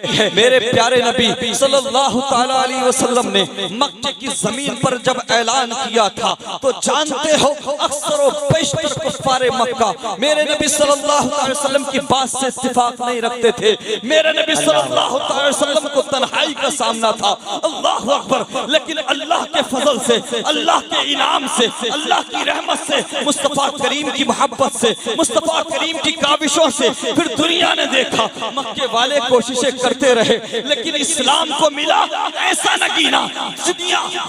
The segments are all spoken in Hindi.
मेरे प्यारे नबी सल्लल्लाहु ताला अलैहि वसल्लम ने मक्के की जमीन पर जब ऐलान किया था तो जानते हो अक्सर व बेशतर कुफ्फारे मक्का मेरे नबी सल्लल्लाहु अलैहि वसल्लम की बात से इत्तिफाक नहीं रखते थे। मेरे नबी सल्लल्लाहु अलैहि वसल्लम को तन्हाई का सामना था, अल्लाहु अकबर। लेकिन अल्लाह के फजल से, अल्लाह के इनाम से, अल्लाह की रहमत से, मुस्तफा करीम की मोहब्बत से, मुस्तफा करीम की काविशों से फिर दुनिया ने देखा मक्के वाले कोशिशें करते रहे लेकिन इस्लाम को मिला ऐसा न गिना।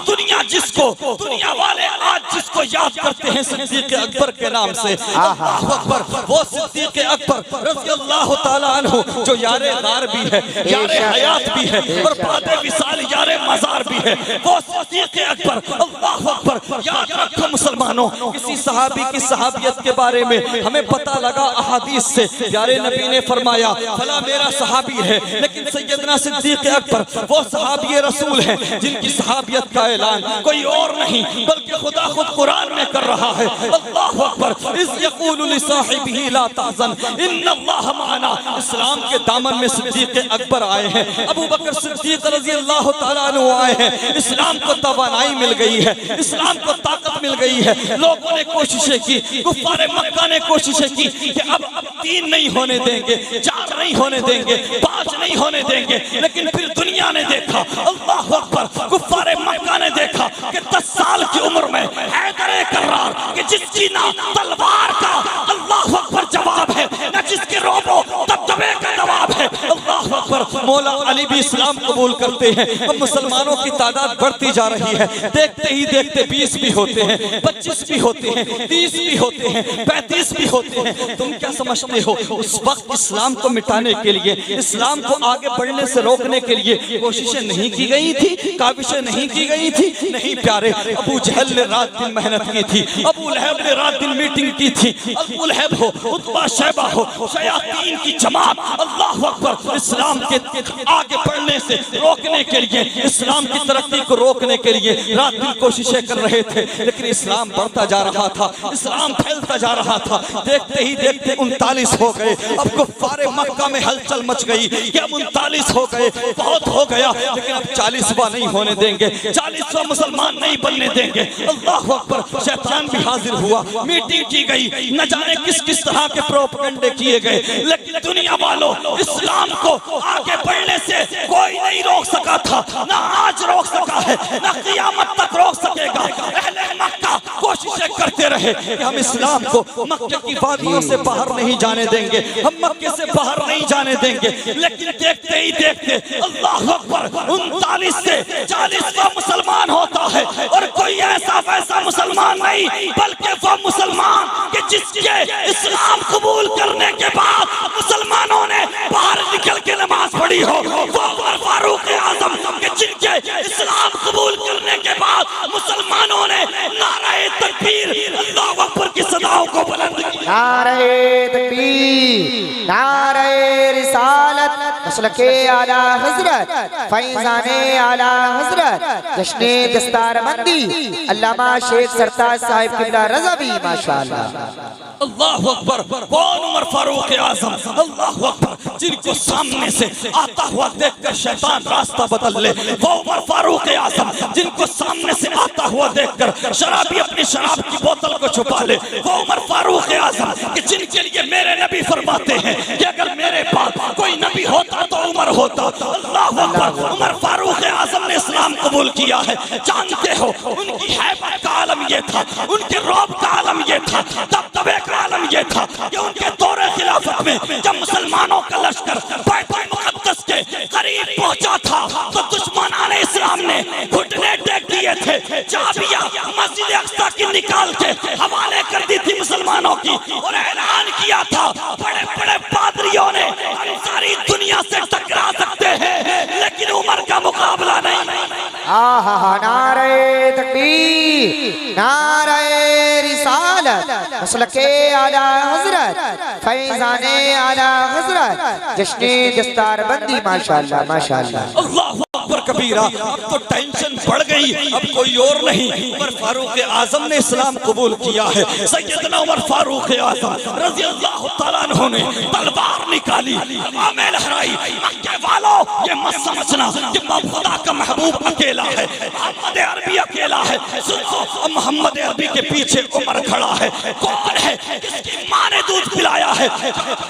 दुनिया जिसको दुनिया वाले आज जिसको याद करते हैं सिद्दीक़ अकबर के नाम से, अल्लाहु अकबर, वो सिद्दीक़ अकबर रज़ियल्लाहु ताला अन्हु जो यारे गार भी है, यारे हयात भी है और बादे विसाल यारे मज़ार भी है, वो सिद्दीक़ अकबर। अल्लाहु अकबर। याद रखो मुसलमानों, किसी सहाबी की सहाबियत के बारे में हमें पता लगा अहादीस से, प्यारे नबी ने फरमाया फला मेरा सहाबी है, लेकिन सैयदना सिद्दीक़ अकबर वो सहाबी रसूल है जिनकी सहाबियत का ऐलान कोई और नहीं बल्कि खुदा खुद कुरान में कर रहा है। अल्लाहु अकबर। इज़ यक़ूलु लिसाहिबिही ला तहज़न इन्नल्लाह मअना। इस्लाम के दामन में सिद्दीक़ अकबर आए हैं, अबू बकर सिद्दीक़ रज़ियल्लाहु ताला अन्हु आए हैं। इस्लाम को तवानाई मिल गई है, इस्लाम को ताकत मिल गई है। लोगों ने कोशिशें की, कुफ़ारे मक्का ने कोशिशें की कि अब 3 नहीं होने देंगे, 4 नहीं होने देंगे, 5 नहीं होने देंगे, लेकिन फिर दुनिया ने देखा, अल्लाहु अकबर, कुफ़ारे मक्का ने देखा कि 10 साल की उम्र में हैदर कर्रार कि जिसकी ना तलवार का अल्लाहु अकबर जवाब है, ना जिसके रोबो दबदबे का जवाब है। अल्लाहु अकबर। मौला अली भी इस्लाम कबूल करते हैं। अब मुसलमानों की तादाद बढ़ती जा रही है, देखते ही देखते 20 भी होते हैं, 25 भी होते हैं, 30 भी होते हैं, 35 भी होते हैं। तुम क्या समझते हो उस वक्त इस्लाम को मिटाने के लिए, इस्लाम को आगे बढ़ने से रोकने के लिए कोशिशें नहीं की गई थी, काविशें नहीं की गई थी? नहीं प्यारे, अबू जहल ने रात दिन मेहनत की थी, अबू लहब ने रात दिन मीटिंग की थी, अबू लहब हो, उतबा शैबा हो, शयातीन की जमात, अल्लाहु अकबर, इस्लाम के आगे बढ़ने से रोकने के लिए, इस्लाम की तरक्की को रोकने के लिए रात दिन कोशिशें कर रहे थे। लेकिन इस्लाम बढ़ता जा रहा था, इस्लाम फैलता जा रहा था। देखते ही देखते 39 हो गए। अब कुफ़ारे मक्का में हलचल मच गई कि अब 39 हो गए, बहुत हो गया, लेकिन अब 40वां नहीं होने देंगे, 40वां मुसलमान नहीं बनने देंगे। अल्लाहु अकबर। शैतान भी हाजिर हुआ, मीटिंग की गई, न जाने किस किस तरह के प्रोपेगेंडे किए गए, लेकिन दुनिया वालों इस्लाम को आगे बढ़ने से कोई नहीं रोक सका था, ना आज रोक सका है, ना क़यामत तक रोक सकेगा। अहले मक्का कोशिशें करते रहे कि हम इस्लाम को मक्के की वादियों से बाहर नहीं जाने देंगे, हम मक्के से बाहर नहीं जाने देंगे। लेकिन देखते ही देखते अल्लाहु अकबर 39 से 40वां मुसलमान होता है, और कोई ऐसा वैसा मुसलमान नहीं बल्कि वो मुसलमान कि जिसके इस्लाम कबूल करने के बाद मुसलमानों ने बाहर निकल के नमाज पढ़ी हो, वो उमर फारूक आज़म कि जिनके इस्लाम कबूल करने के बाद मुसलमानों ने नारे तकबीर, अल्लाहु अकबर की सदाओं को बुलंद किया। नारे तकबीर, नारे रिसालत, मसलके आला हजरत, फैज़ाने आला हजरत, जश्ने दस्तारबंदी अल्लामा शेख सरताज साहिब किबला रज़वी माशाअल्लाह। अल्लाहु अकबर। कौन उमर फारूक आज़म, अल्लाहु अकबर, जिनको सामने से आता हुआ देखकर शैतान रास्ता बदल ले, वो उमर फारूक आज़म, जिनको सामने से आता हुआ देखकर शराबी अपनी शराब की बोतल को छुपा ले, वो उमर फारूक आज़म कि जिनके लिए मेरे नबी फरमाते हैं कि अगर मेरे पास कोई नबी होता तो उमर होता। अल्लाहु अकबर। उमर फारूक आज़म ने इस्लाम कबूल किया है। जानते हो उनकी हैबत का आलम ये था, उनके रौब का आलम ये था, दबदबे का आलम ये था कि उनके दौरे खिलाफत में जब मुसलमानों का लश्कर बैतुल मुक़द्दस के करीब पहुंचा था तो दुश्मनाने इस्लाम ने घुटने टेक दिए थे, चाबियां मस्जिद अक़सा की निकाल के हवाले कर दी थी मुसलमानों की, और ऐलान किया था बड़े बड़े पादरियों ने हम सारी दुनिया से टकरा सकते हैं लेकिन उमर का मुकाबला नहीं। नारे तकबीर, नारे रिसालत, मसलके आला हजरत, फैज़ाने आला हजरत, जश्ने दस्तारबंदी माशाअल्लाह माशाअल्लाह। अल्लाहु अकबर कबीरा, अब तो टेंशन बढ़ गई, अब कोई और नहीं, उमर फारूक आजम ने इस्लाम कबूल किया है। सैयदना उमर फारूक आजम रज़ी अल्लाह तआला अन्हु ने तलवार निकाली, हमें लहराई, मक्के वालों ये मत समझना कि खुदा का महबूब अकेला है, मोहम्मद अरबी अकेला है। सुनो, मोहम्मद अरबी के पीछे उमर खड़ा है। कौन है? किसकी माँ ने दूध पिलाया है?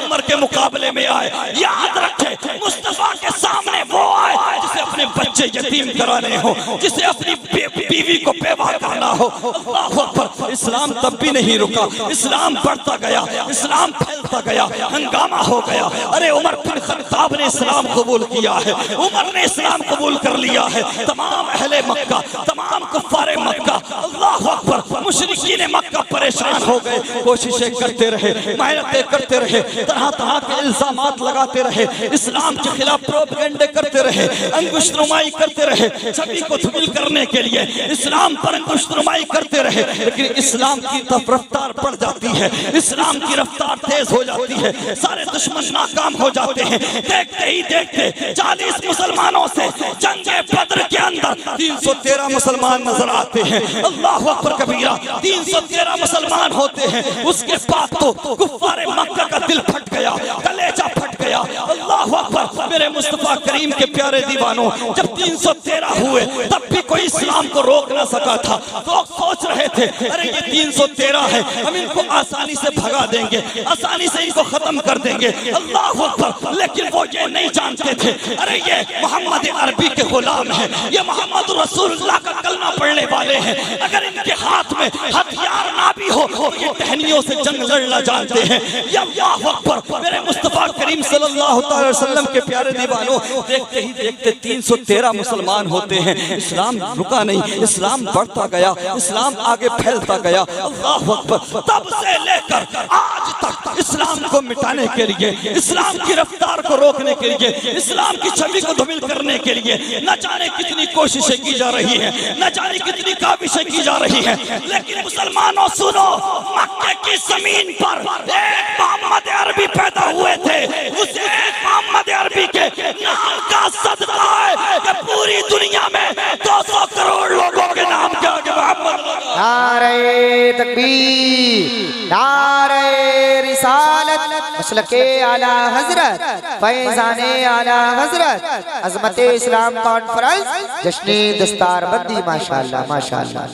उमर के मुकाबले में आए, याद रखे मुस्तफा के सामने वो आए जिसे अपने बच्चे यतीम कराने हो, जिसे अपनी बीवी को बेवा करना हो। अल्लाहु अकबर। इस्लाम तब भी नहीं रुका, इस्लाम बढ़ता गया, इस्लाम फैलता गया, हंगामा हो गया। अरे उमर बिन खत्ताब ने इस्लाम कबूल किया है, उमर ने इस्लाम कबूल कर लिया है। तमाम अहले मक्का, तमाम कुफ्फारे मक्का, अल्लाहु अकबर, मुशरिकीन मक्का परेशान हो गए, कोशिशें करते रहे, मेहनतें करते रहे, तरह तरह के इल्जामात लगाते रहे, इस्लाम के खिलाफ प्रोपेगेंडे करते रहे, अंगुशनुमाई करते रहे, सभी को धूमिल करने के लिए इस्लाम पर अंगुशनुमाई करते रहे। लेकिन इस्लाम की रफ्तार बढ़ जाती है, इस्लाम की रफ्तार तेज हो जाती है, सारे दुश्मन नाकाम हो जाते हैं। देखते ही देखते 40 मुसलमानों से जंगे बद्र के अंदर 313 मुसलमान नजर आते हैं। अल्लाहु अकबर कबीरा, 313 मुसलमान होते हैं। उसके बाद तो कुफ्फारे मक्का का दिल फट गया, कलेजा फट गया। अल्लाहु अकबर। मेरे मुस्तफा करीम के प्यारे दीवानों, जब 313 हुए तब भी कोई इस्लाम को रोक ना सका था। लोग सोच रहे थे अरे ये 313 है, हम इनको आसानी से भगा देंगे, आसानी से इनको खत्म कर देंगे। अल्लाहु अकबर। लेकिन वो ये नहीं जानते थे अरे ये मोहम्मद अरबी के गुलाम है, ये मोहम्मद रसूलुल्लाह का कलमा पढ़ने वाले हैं। अगर इनके हाथ में हथियार ना भी हो तो ये टहनियों से जंग लड़ना जानते हैं। अल्लाहु अकबर। मेरे मुस्तफा करीम सल्लल्लाहु अलैहि वसल्लम के प्यारे दीवानों, देखते ही देखते 313 मुसलमान होते हैं। इस्लाम रुका नहीं, इस्लाम बढ़ता गया, इस्लाम आगे फैलता गया। अल्लाहु अकबर। तब से लेकर आज तक इस्लाम को मिटाने के लिए, इस्लाम की रफ्तार को रोकने के लिए, इस्लाम की छवि को धूमिल करने के लिए न जाने कितनी कोशिशें की जा रही है, न जाने कितनी काविशें की जा रही है। लेकिन मुसलमानों सुनो, मक्के की जमीन पर एक मोहम्मद अरबी पैदा हुए थे। उस एक मोहम्मद अरबी के नाम का सदका है कि पूरी दुनिया में 200 करोड़ लोगों के नाम के आगे मोहम्मद। नारे तकबीर, नारे रिसालत, मसलके आला हजरत, फैजाने आला हजरत, अजमते इस्लाम कॉन्फ्रेंस, जश्ने दस्तारबंदी। माशाअल्लाह माशाअल्लाह।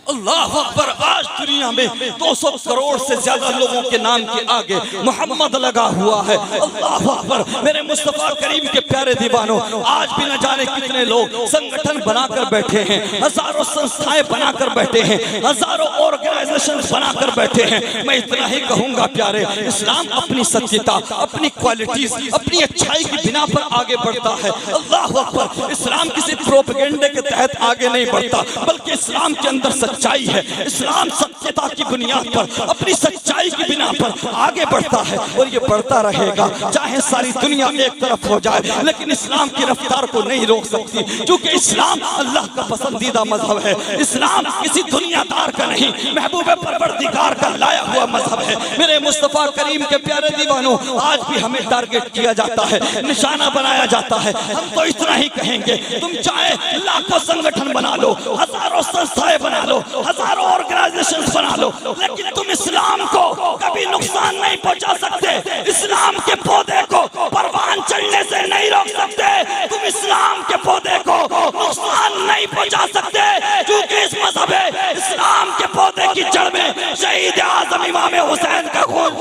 अल्लाह अकबर। आज दुनिया में 200 करोड़ से ज्यादा लोगों के नाम के आगे मोहम्मद लगा हुआ है। अल्लाह अकबर। मेरे मुस्तफा करीम के प्यारे दीवानों, आज भी न जाने कितने लोग संगठन बनाकर बैठे हैं, हजारों संस्थाएं बनाकर बैठे हैं, हजारों ऑर्गेनाइजेशन बनाकर बैठे हैं। मैं इतना ही कहूंगा प्यारे, इस्लाम अपनी सत्यता, अपनी क्वालिटीज, अपनी अच्छाई की बिना पर आगे बढ़ता है। अल्लाह अकबर। इस्लाम किसी प्रोपेगेंडे के तहत आगे नहीं बढ़ता, बल्कि इस्लाम के अंदर सच्चाई है। इस्लाम सत्यता की बुनियाद पर, अपनी सच्चाई की बिना पर आगे बढ़ता है और ये बढ़ता रहेगा, चाहे सारी दुनिया एक तरफ हो जाए। लेकिन इस्लाम की रफ्तार को नहीं रोक सकती, क्योंकि इस्लाम अल्लाह का पसंदीदा मजहब है। इस्लाम किसी दुनियादार का नहीं, महबूब परवरदिगार का लाया हुआ मजहब है। मेरे मुस्तफा करीम के प्यारे दीवानों, आज भी हमें टारगेट किया जाता है, निशाना बनाया जाता है। हम तो इतना ही कहेंगे, तुम चाहे लाखों संगठन बना लो, हजारों संस्थाएं बना लो, हजारों ऑर्गेनाइजेशन बना लो, लेकिन तुम इस्लाम को कभी नुकसान नहीं पहुंचा सकते। इस्लाम के पौधे को परवान चढ़ने से नहीं रोक सकते। तुम इस्लाम के पौधे को नुकसान नहीं पहुंचा सकते, क्योंकि इस मजहब इस्लाम के पौधे की जड़ में शहीद आज़म इमाम हुसैन का खून।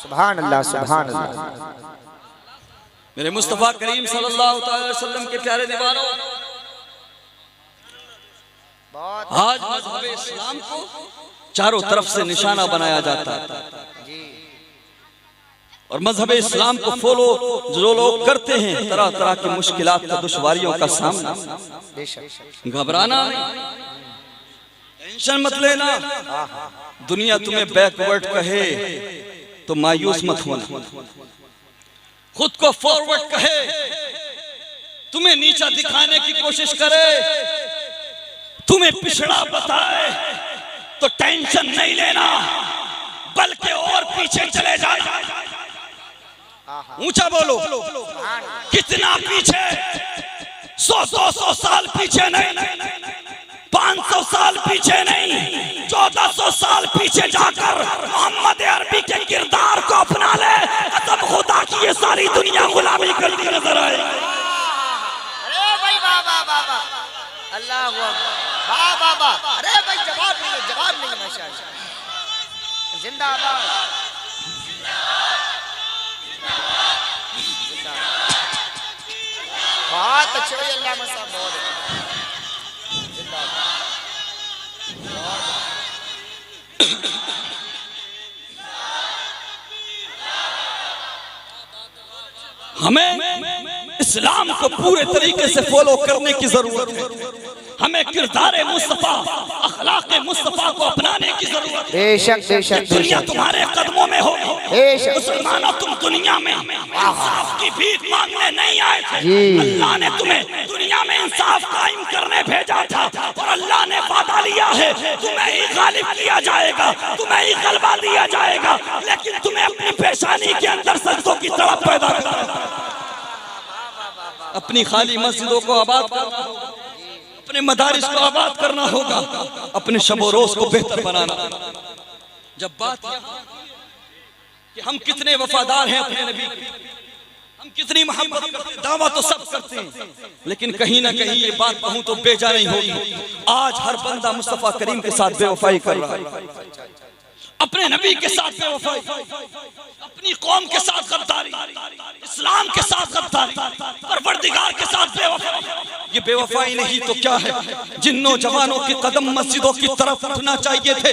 सुभान अल्लाह सुभान अल्लाह। मेरे मुस्तफा करीम सल्लल्लाहु अलैहि वसल्लम के प्यारे दीवानों, आज मजहब इस्लाम को चारों तरफ से निशाना बनाया जाता है और मजहब इस्लाम को फॉलो जो लोग करते हैं, तरह तरह की मुश्किलात का, दुश्वारियों का सामना। घबराना नहीं, टेंशन मत लेना। दुनिया तुम्हें बैकवर्ड कहे तो मायूस मत होना, खुद को फॉरवर्ड कहे, तुम्हें नीचा दिखाने की कोशिश करे, तुम्हें पिछड़ा बताए तो टेंशन नहीं लेना, बल्कि और पीछे चले जाना। ऊंचा बोलो। कितना पीछे, 100-200 साल पीछे नहीं, 500 साल पीछे नहीं, 1400 साल पीछे जाकर मोहम्मद अरबी के किरदार को अपना ले, तब खुदा की ये सारी दुनिया गुलामी करती नजर आए। अरे भाई वाह वाह वाह वाह, अल्लाह वाह वाह वाह। अरे भाई जवाब नहीं माशाअल्लाह, जिंदाबाद। बहुत अच्छे भाई, अल्लाह मसा, बहुत अच्छे, जिंदाबाद। हमें इस्लाम को पूरे तरीके से फॉलो करने की जरूरत है। हमें किरदार मुस्तफा, अखलाक मुस्तफा को अपनाने की जरूरत है। बेशक बेशक, दुनिया तुम्हारे कदमों में हो। मुसलमानों, तुम दुनिया में इंसाफ की भीख मांगने नहीं आए थे। अल्लाह ने तुम्हें दुनिया में इंसाफ कायम करने भेजा था, और अल्लाह ने वादा लिया है तुम्हें ही गालिब किया जाएगा, तुम्हें ही गलबा दिया जाएगा। लेकिन तुम्हें अपनी पेशानी के अंदर सजदों की तड़प पैदा करना, अपनी खाली मस्जिदों को आबाद करना, अपने मदारिस को आबाद करना होगा, अपने शब रोज को बेहतर बनाना। जब बात कि हम कितने वफादार हैं अपने नबी के, हम कितनी मोहब्बत करते, दावा तो सब करते हैं, लेकिन कहीं ना कहीं ये बात कहूं तो बेजा नहीं होगी। आज हर बंदा मुस्तफा करीम के साथ बेवफाई कर रहा है, अपने नबी के साथ बेवफाई, अपनी कौम के साथ गद्दारी, इस्लाम के साथ गद्दारी, परवरदिगार के साथ बेवफाई। ये बेवफाई नहीं तो क्या है? जिन नौजवानों के कदम मस्जिदों की तरफ उठना चाहिए थे,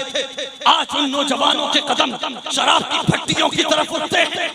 आज उन नौजवानों के कदम शराब की भट्टियों की तरफ उठते हैं।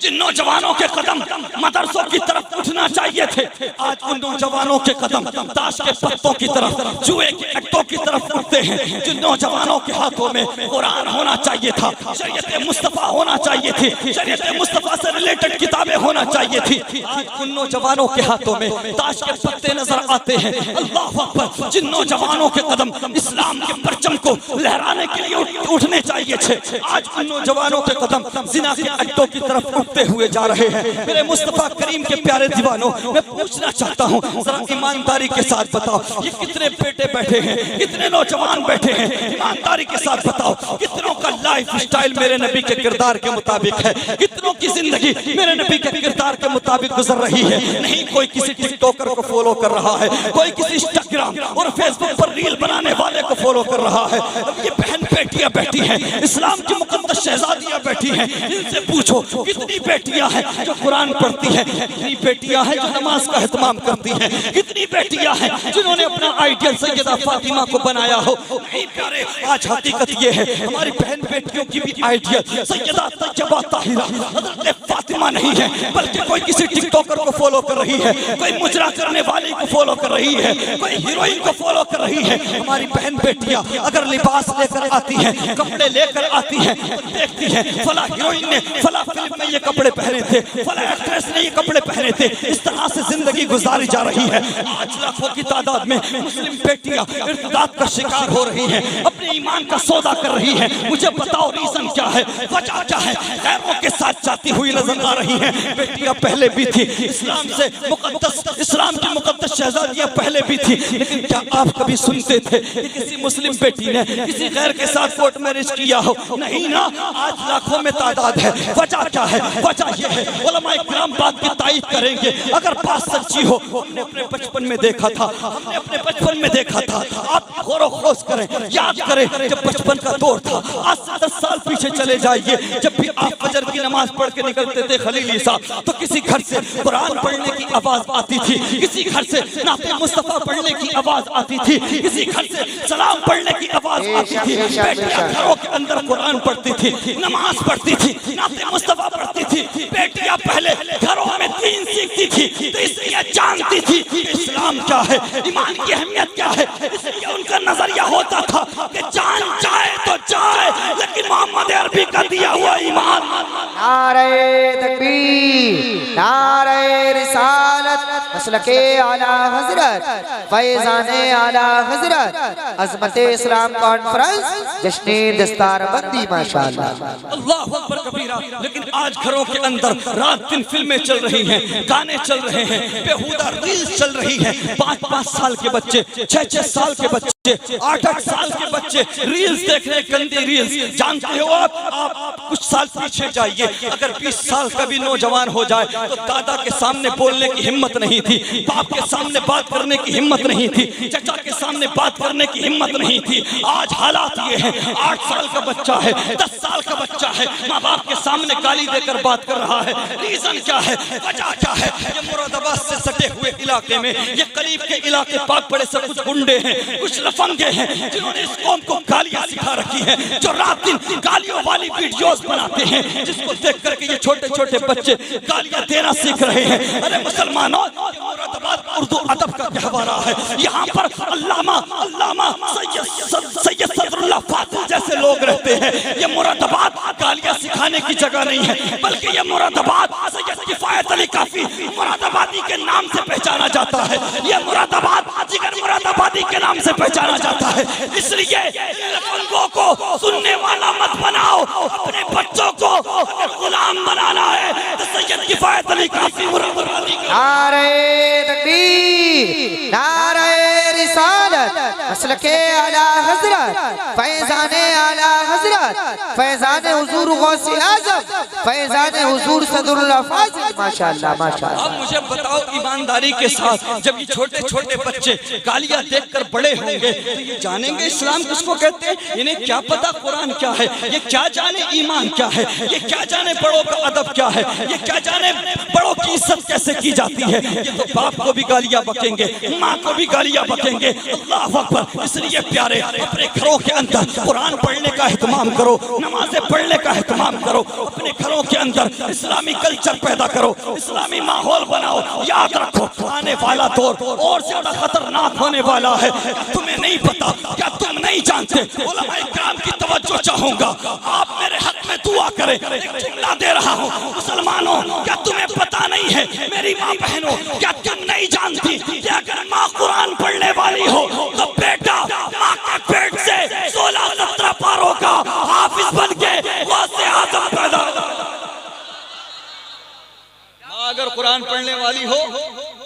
जिन नौजवानों के कदम मदरसों की तरफ उठना चाहिए थे, आज उन नौजवानों के कदम ताश के पत्तों की तरफ, जुए के अड्डों की तरफ उठते हैं। जिन नौजवानों के हाथों में कुरान होना चाहिए था, शरीयत मुस्तफा होना चाहिए थी, शरीयत मुस्तफा से रिलेटेड किताबें होना चाहिए थी, आज उन नौजवानों के हाथों में ताश के पत्ते नजर आते हैं। अल्लाह अकबर। जिन नौजवानों के कदम इस्लाम के परचम को लहराने के लिए उठने चाहिए थे, आज उन नौजवानों के कदम जिना के अड्डों की तरफ उठते हुए जा रहे हैं। मेरे मुस्तफा करीम के प्यारे दीवानों, मैं पूछना चाहता हूँ, जरा ईमानदारी के साथ बताओ, ये कितने बेटे बैठे हैं, कितने नौजवान बैठे हैं? ईमानदारी के साथ बताओ, कितनों का लाइफ स्टाइल मेरे नबी के किरदार के मुताबिक है? कितनों की जिंदगी मेरे नबी के किरदार के मुताबिक गुजर रही है? नहीं कोई किसी टिकटॉकर को फॉलो कर रहा है, कोई किसी इंस्टाग्राम और फेसबुक पर रील बनाने वाले को फॉलो कर रहा है। अब ये बहन बेटियां बैठी हैं, इस्लाम की मुकद्दस शहजादियां बैठी हैं, इनसे पूछो कितनी बेटियां हैं जो कुरान पढ़ती हैं, कितनी बेटियां हैं जो नमाज का एहतमाम करती हैं, कितनी बेटियां हैं जिन्होंने अपना आइडियल सैयदा फातिमा को बनाया हो? नहीं प्यारे, आज हकीकत ये है, हमारी बहन बेटियों की भी आइडियल सैयदा तैयबा ताहिरा हज़रत फातिमा नहीं है, बल्कि कोई किसी टिकटॉकर को फॉलो कर रही है, कोई मुजरा करने वाले को फॉलो कर रही है, कोई हीरोइन को फॉलो कर रही है। हमारी बहन बेटियां अगर लिबास लेकर आती हैं, कपड़े लेकर आती हैं, तो देखती हैं फला हीरोइन ने फला फिल्म में ये कपड़े पहने थे, फला एक्ट्रेस ने ये कपड़े पहने थे। इस तरह से जिंदगी गुजारी जा रही है। आज लाखों की तादाद में मुस्लिम बेटियां इर्तिदाद का शिकार हो रही हैं, अपने ईमान का सौदा कर रही हैं। मुझे बताओ रीजन क्या है, वजह क्या है? गैरों के साथ जाती हुई नजर आ रही हैं। बेटियां पहले भी थी, इस्लाम से मुकद्दस, इस्लाम की मुकद्दस शहजादियां पहले भी थी, लेकिन क्या आप कभी सुनते थे कि किसी मुस्लिम बेटी ने किसी गैर के साथ कोर्ट मैरिज किया हो? नहीं ना। आज लाखों में तादाद है। वजह क्या है? वजह यह है, उलमा इकराम बात की तायीद करेंगे, अगर बात सच्ची हो। हमने अपने बचपन में देखा था, हमने अपने बचपन में देखा था। आप गौर खोज करें, याद करें, जब बचपन का दौर था, आज से 10 साल पीछे चले जाइए, जब भी आप फजर की नमाज पढ़ के निकलते थे खलीली साहब, तो किसी घर से कुरान पढ़ने की आवाज आती थी, किसी घर से नाते मुस्तफा पढ़ने की आवाज आती थी, किसी घर से सलाम पढ़ने की आवाज आती थी। बेटियां घरों के अंदर कुरान पढ़ती थी, नमाज पढ़ती थी, नाते मुस्तफा पढ़ती थी। बेटियां पहले घरों में दीन सीखती थी, तो इसलिए जानती थी इस्लाम क्या है, ईमान की अहमियत क्या है। इसलिए उनका नजरिया होता था कि जान जाए तो जाए, लेकिन मोहम्मद अरबी का दिया हुआ ईमान। नारे तकबीर, नारे रिसालत, मसलके आला हजरत, फैज़ाने आला हजरत, अज़मत इस्लाम कॉन्फ्रेंस, जश्न दस्तार बंदी माशाअल्लाह। अल्लाह अकबर कबीरा। लेकिन आज घरों के अंदर रात दिन फिल्में चल रही हैं, गाने चल रहे हैं, बेहुदा रील्स चल रही हैं। 5-5 साल के बच्चे, 6-6 साल के बच्चे, 8-8 साल के बच्चे रील्स देख रहे हैं, गंदी रील्स। जानते हो आप कुछ साल पीछे जाइए, अगर 20 साल का भी नौजवान हो जाए तो दादा के सामने बोलने की हिम्मत नहीं थी, बाप के सामने बात करने की हिम्मत नहीं थी, चचा के सामने बात करने की हिम्मत नहीं थी। आज हालात ये हैं, 8 साल का बच्चा है, 10 साल का बच्चा है, माँ बाप के सामने गाली देकर बात कर रहा है। रीजन क्या है, वजह क्या है? ये मुरादाबाद से सटे हुए इलाके में, ये करीब के इलाके पाक पड़े से कुछ गुंडे हैं, कुछ लफंगे हैं, जिन्होंने इस कौम को गालियां सिखा रखी है, जो रात दिन गालियों वाली वीडियोस बनाते हैं, जिसको देख करके ये छोटे छोटे बच्चे गालियां देना सीख रहे हैं। अरे मुसलमानों, मुरादाबाद उर्दू अदब का गहवारा है। यहाँ पर अल्लामा सैयद सदरुल्लाह फातिल जैसे लोग रहते हैं। ये मुरादाबाद गालियां सिखाने की जगह नहीं है, बल्कि ये मुरादाबाद सैयद किफायत अली काफी मुरादाबादी के नाम से पहचाना जाता है। ये मुरादाबाद जिगर मुरादाबादी के नाम से पहचाना जाता है। इसलिए लफंगों को सुनने वाला मत बनाओ, अपने बच्चों को अगर गुलाम बनाना है तो सैयद किफायत अली काफी मुरादाबादी का नारे तकबीर, नारे रिसालत, मसलके आला हजरत, फैज़ाने आला हजरत, फैज़ाने हुजूर गौसे आज़म, फैज़ाने हुजूर सदरुल्लाह फाज़िल। माशाअल्लाह माशाअल्लाह। अब मुझे बताओ ईमानदारी के साथ, जब ये छोटे छोटे बच्चे गालियां देखकर बड़े होंगे तो ये जानेंगे इस्लाम किसको कहते हैं? इन्हें क्या पता कुरान क्या है? ये क्या जाने ईमान क्या है? ये क्या जाने बड़ों का अदब क्या है? ये क्या जाने बड़ों की इज्जत कैसे की जाती है? ये तो बाप को भी गालियां बकेंगे, माँ को भी गालियां बकेंगे। अल्लाह अकबर। इसलिए प्यारे, अपने घरों के अंदर कुरान पढ़ने का एहतमाम करो, नमाजें पढ़ने का एहतमाम करो, अपने घरों के अंदर इस्लामी कल्चर पैदा करो, इस्लामी माहौल बनाओ। याद रखो, आने वाला दौर और ज्यादा खतरनाक होने वाला है। तुम्हें नहीं पता, क्या तुम नहीं जानते? उलमाए किराम की तवज्जो चाहूंगा, आप मेरे हक में दुआ करें। एक जुमला दे रहा हूँ, मुसलमानों, क्या तुम्हें पता नहीं है? मेरी माँ बहनों, क्या तुम नहीं जानती कि अगर माँ कुरान पढ़ने वाली हो तो बेटा माँ के पेट से 16-17 पारों का हाफिज बन के गौसे आज़म पैदा। माँ अगर कुरान पढ़ने वाली हो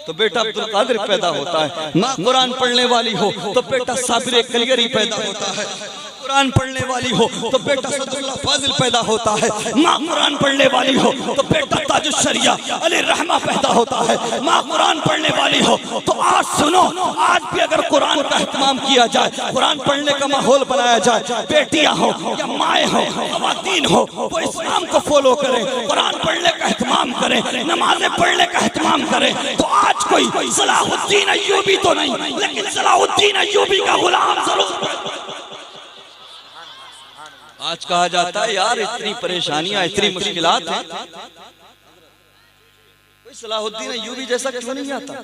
तो बेटा अब्दुल कादिर पैदा होता है। माँ कुरान पढ़ने वाली हो तो बेटा साबिर कलियरी पैदा होता है। कुरान पढ़ने वाली हो तो बेटा सदरुल्लाह फाजिल पैदा होता है। माँ कुरान पढ़ने वाली हो तो बेटा ताजुश शरिया अली रहमा पैदा होता है। माँ कुरान पढ़ने वाली हो तो आज सुनो, आज भी अगर कुरान का एहतमाम किया जाए, कुरान पढ़ने का माहौल बनाया जाए, बेटियां हो या माएँ हो, खवातीन हो, वो इस्लाम को फॉलो करें, कुरान पढ़ने का एहतमाम करें, नमाजें पढ़ने का एहतमाम करें, तो आज कोई सलाहुद्दीन अय्यूबी तो नहीं, लेकिन सलाहुद्दीन अय्यूबी का गुलाम जरूर। आज कहा जाता है यार इतनी परेशानियां, इतनी मुश्किलात हैं, कोई सलाहुद्दीन अय्यूबी जैसा क्यों नहीं आता?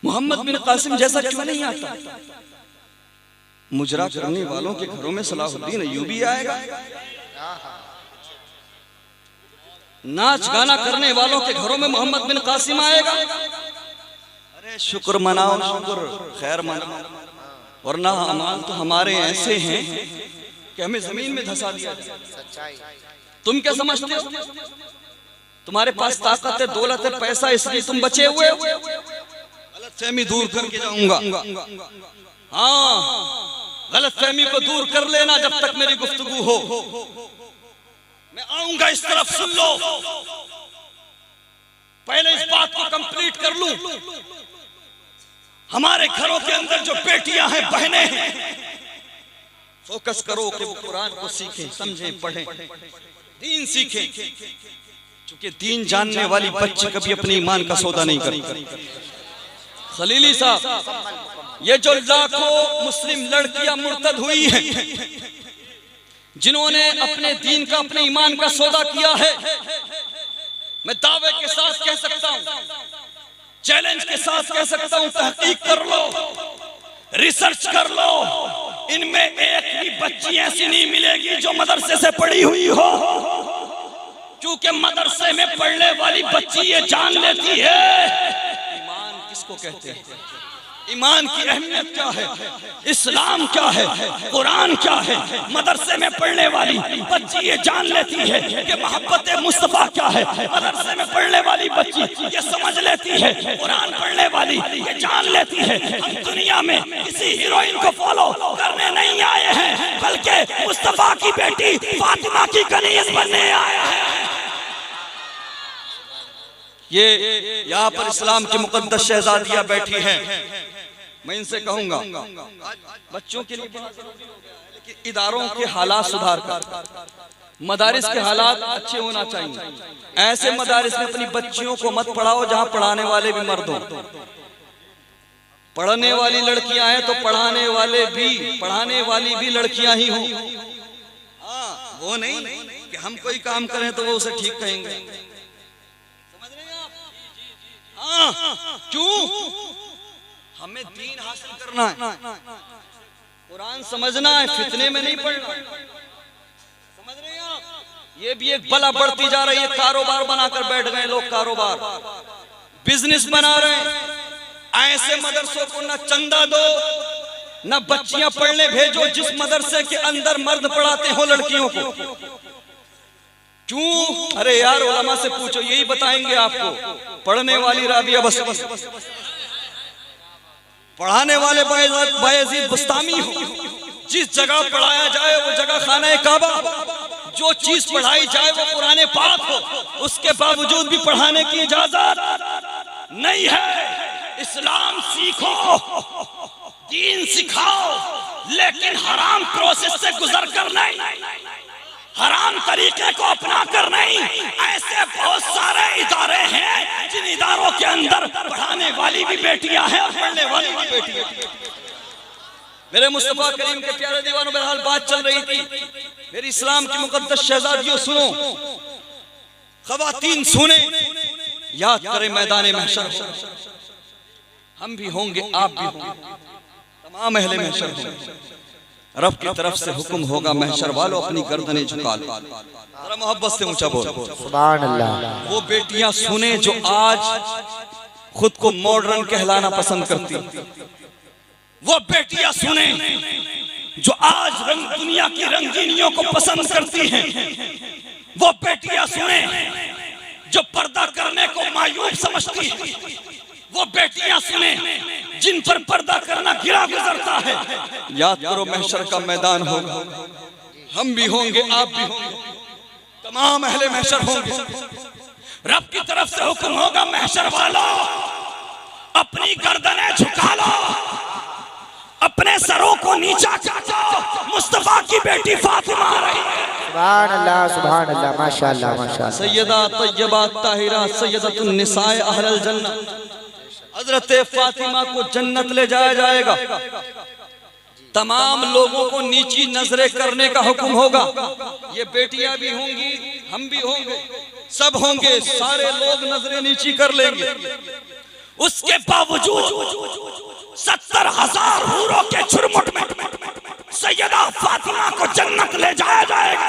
मोहम्मद बिन कासिम जैसा क्यों नहीं आता? मुजरा करने वालों के घरों में सलाहुद्दीन अय्यूबी आएगा, नाच गाना करने वालों के घरों में मोहम्मद बिन कासिम आएगा। अरे शुक्र मनाओ, शुक्र खैर मनाओ, वरना अमाल तो हमारे ऐसे हैं कि हमें जमीन में धंसा दिया। तुम क्या समझते हो? तुम्हारे पास ताकत है, दौलत है, पैसा, इसलिए तुम बचे हुए हो। गलतफहमी दूर करके जाऊंगा। हाँ, गलतफहमी को दूर कर लेना जब तक मेरी गुफ्तगू हो। मैं आऊंगा इस तरफ, सुन लो, पहले इस बात को कंप्लीट कर लूं। हमारे घरों के अंदर जो बेटियां हैं, बहनें हैं, फोकस करो कि वो कुरान को सीखें, समझें, पढ़ें, दीन सीखें, क्योंकि दीन जानने वाली बच्ची कभी अपने ईमान का सौदा नहीं करती। खलीली साहब, ये जो लाखों मुस्लिम लड़कियां मुर्तद हुई हैं, जिन्होंने अपने दीन का, अपने ईमान का सौदा किया है, मैं दावे के साथ कह सकता हूं, चैलेंज के साथ कह सकता हूं, तहकीक कर लो, रिसर्च कर लो, इनमें एक भी बच्ची ऐसी नहीं मिलेगी जो मदरसे से पढ़ी हुई हो, क्योंकि मदरसे में पढ़ने वाली बच्ची ये जान लेती है ईमान किसको कहते हैं। ईमान की अहमियत क्या है, इस्लाम क्या है, कुरान क्या है। मदरसे में पढ़ने वाली बच्ची ये जान लेती है कि मोहब्बत मुस्तफा क्या है। मदरसे में पढ़ने वाली बच्ची ये समझ लेती है, कुरान पढ़ने वाली ये जान लेती है। हम दुनिया में किसी हीरोइन को फॉलो करने नहीं आए हैं, बल्कि मुस्तफा की बेटी फातिमा की कनीज बनने आए हैं। ये यहाँ पर इस्लाम की मुकद्दस शहजादियां बैठी हैं। मैं इनसे कहूंगा बच्चों के लिए कि इदारों के हालात सुधार कर, मदारिस के हालात अच्छे होना चाहिए। ऐसे मदारिस में अपनी बच्चियों को मत पढ़ाओ जहां पढ़ाने वाले भी मर्द हों। पढ़ने वाली लड़कियां हैं तो पढ़ाने वाली भी लड़कियां ही हों। वो नहीं कि हम कोई काम करें तो वो उसे ठीक कहेंगे। क्यों? हमें दीन हासिल करना है, कुरान समझना है, फितने में नहीं पड़ना। समझ रहे हैं आप? ये भी एक बला बढ़ती जा रही है। कारोबार बनाकर बैठ गए लोग, कारोबार बिजनेस बना रहे हैं। ऐसे मदरसों को न चंदा दो न बच्चियां पढ़ने भेजो जिस मदरसे के अंदर मर्द पढ़ाते हो लड़कियों को। क्यों? अरे यार उलमा से पूछो, यही बताएंगे आपको। पढ़ने वाली राबिया बस, पढ़ाने वाले बायजीद बुस्तामी हो। जिस जगह पढ़ाया जाए वो जगह खाना काबा, जो चीज पढ़ाई जाए वो कुरान पाक हो, उसके बावजूद भी पढ़ाने की इजाजत नहीं है। इस्लाम सीखो, दीन सिखाओ, लेकिन हराम प्रोसेस से गुजर कर नहीं, हराम तरीके को अपना कर नहीं। ऐसे बहुत सारे इदारे हैं जिन इदारों के अंदर पढ़ाने वाली भी बेटियां हैं और पढ़ने वाली भी बेटियां। मेरे मुस्तफा करीम के प्यारे दीवानों, बहरहाल बात चल रही थी। मेरी इस्लाम की मुकद्दस शहजादियों सुनो, खवातीन सुने, याद करें मैदान महशर हम भी होंगे, आप भी होंगे, तमाम अहले महशर होंगे। रब की तरफ से हुक्म होगा, महशर वालों अपनी गर्दनें झुका लो। जरा मोहब्बत से ऊंचा बोलो सुभान अल्लाह। वो बेटियां सुने जो आज खुद को मॉडर्न कहलाना पसंद करती, वो बेटियां सुने जो आज दुनिया की रंगीनियों को पसंद करती हैं, वो बेटियां सुने जो पर्दा करने को मायूब समझती है, वो बेटियां सुने जिन पर पर्दा करना गिरा गुजरता है। याद करो महशर का मैदान होगा, हम भी होंगे, आप भी होंगे, तमाम अहले महशर होंगे। रब की तरफ से हुक्म होगा, महशर वालों अपनी गर्दनें झुका लो, अपने सरों को नीचा काटो। मुस्तफा की बेटी फातिमा आ रही है। सुभान अल्लाह, सुभान अल्लाह, माशाअल्लाह, माशाअल्लाह। सैयदा तय्यबा ताहिरा सैयदतुन निसाए अहलल जन्नत, हजरत फातिमा को जन्नत ले जाया जाएगा। तमाम लोगों को नीची नजरें करने का हुक्म होगा। ये बेटियां भी होंगी, हम भी होंगे, सब होंगे, सारे लोग नजरें नीची कर लेंगे। उसके बावजूद 70,000 हूरों के झुरमुट में सैयदा फातिमा को जन्नत ले जाया जाएगा।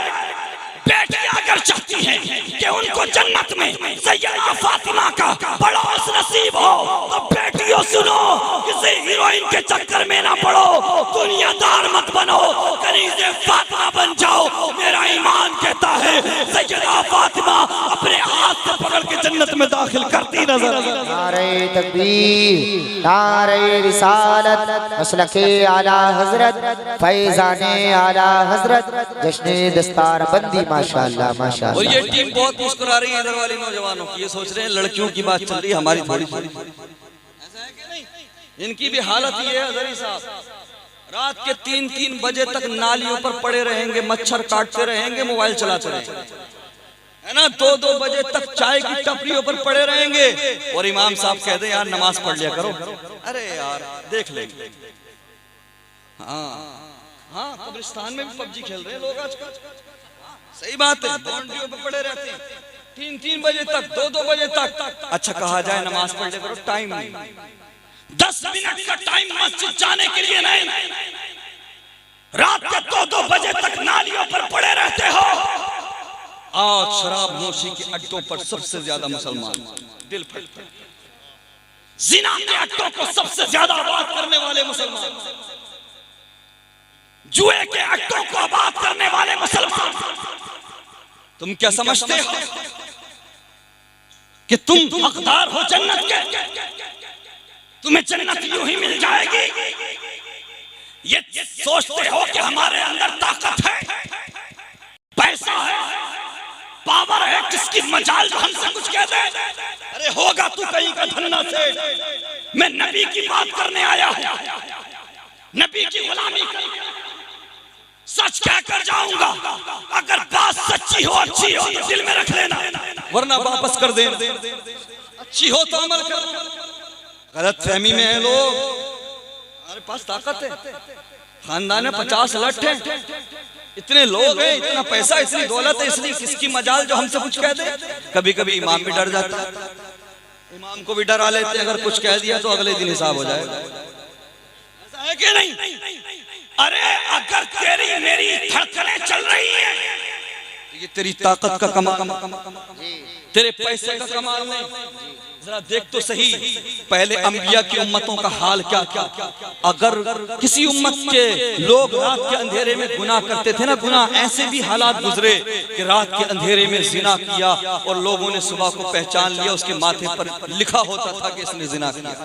बेटियां अगर चाहती हैं कि उनको जन्नत में सैयदा फातिमा का पड़ोस नसीब हो, तो बेटियों सुनो, किसी हीरोइन के चक्कर में ना पड़ो, दुनियादार मत बनो, कनीज़े फातिमा बन जाओ। मेरा ईमान कहता है सैयदा फातिमा अपने हाथ से पकड़ के जन्नत में दाखिल करती नजर। नारे तकबीर, नारे रिसालत, मसलके आला हजरत, फैजाने आला हजरत, जश्ने दस्तार बंदी, माशाअल्लाह, माशाअल्लाह। और ये टीम बहुत मुस्कुरा रही है इधर वाली नौजवानों की, ये सोच रहे हैं लड़कियों की बात चल रही है, हमारी थोड़ी थोड़ी। ऐसा है कि नहीं? इनकी भी हालत ये है हज़री साहब, रात के 3-3 बजे तक नालियों पर पड़े रहेंगे, मच्छर काटते रहेंगे, मोबाइल चलाते रहेंगे, है ना। 2-2 बजे तक चाय की टपरियों पर पड़े रहेंगे और इमाम साहब कह दे यार नमाज पढ़ लिया करो। अरे यार देख लेंगे। हाँ, कब्रिस्तान में भी पबजी खेल रहे हैं लोग आजकल। सही बात है, बाउंड्रियों पे पड़े रहते हैं 3-3 बजे तक, 2-2 बजे तक। अच्छा कहा जाए नमाज पढ़ ले करो, टाइम नहीं, 10 मिनट का टाइम मस्जिद जाने के लिए नहीं। रात के 2-2 बजे तक नालियों पर पड़े रहते हो। आज शराब नोशी के अड्डों पर सबसे ज्यादा मुसलमान, दिल फटता, जिना के अड्डों को सबसे ज्यादा आबाद करने वाले मुसलमान, जुए के अड्डों को आबाद करने वाले मुसलमान। तुम क्या समझते हो कि तुम हकदार हो जन्नत के, तुम्हें जन्नत यूं ही मिल जाएगी? ये सोचते हो कि हमारे अंदर ताकत है, पैसा है, पावर है, किसकी मजाल जो हमसे कुछ कह दे? अरे होगा तू कहीं का धन्ना से। मैं नबी की बात करने आया हूं, नबी की गुलामी कर, सच कह कर जाऊंगा। अगर बात सच्ची हो, अच्छी हो तो दिल में रख लेना, वरना वापस कर देना। अच्छी हो तो अमल कर। गलत फहमी में है लोग, हमारे पास ताकत है, खानदान में 50 लठ है, इतने लोग हैं, इतना पैसा, इतनी दौलत है, इसलिए किसकी मजाल जो हमसे कुछ कह दे। कभी कभी इमाम भी डर जाता है, इमाम को भी डरा लेते हैं, अगर कुछ कह दिया तो अगले दिन हिसाब हो जाएगा। ऐसा है कि नहीं? अरे अगर तेरी मेरी धड़कनें चल रही हैं, ये तेरी ताकत का कमाल, तेरे पैसे का कमाल नहीं। जरा देख तो सही, पहले अंबिया की उम्मतों का हाल क्या क्या। अगर किसी उम्मत के लोग रात के अंधेरे में गुनाह करते थे ना, गुनाह ऐसे भी हालात गुजरे कि रात के अंधेरे में जिना किया और लोगों ने सुबह को पहचान लिया, उसके माथे पर लिखा होता था कि इसने जिना किया।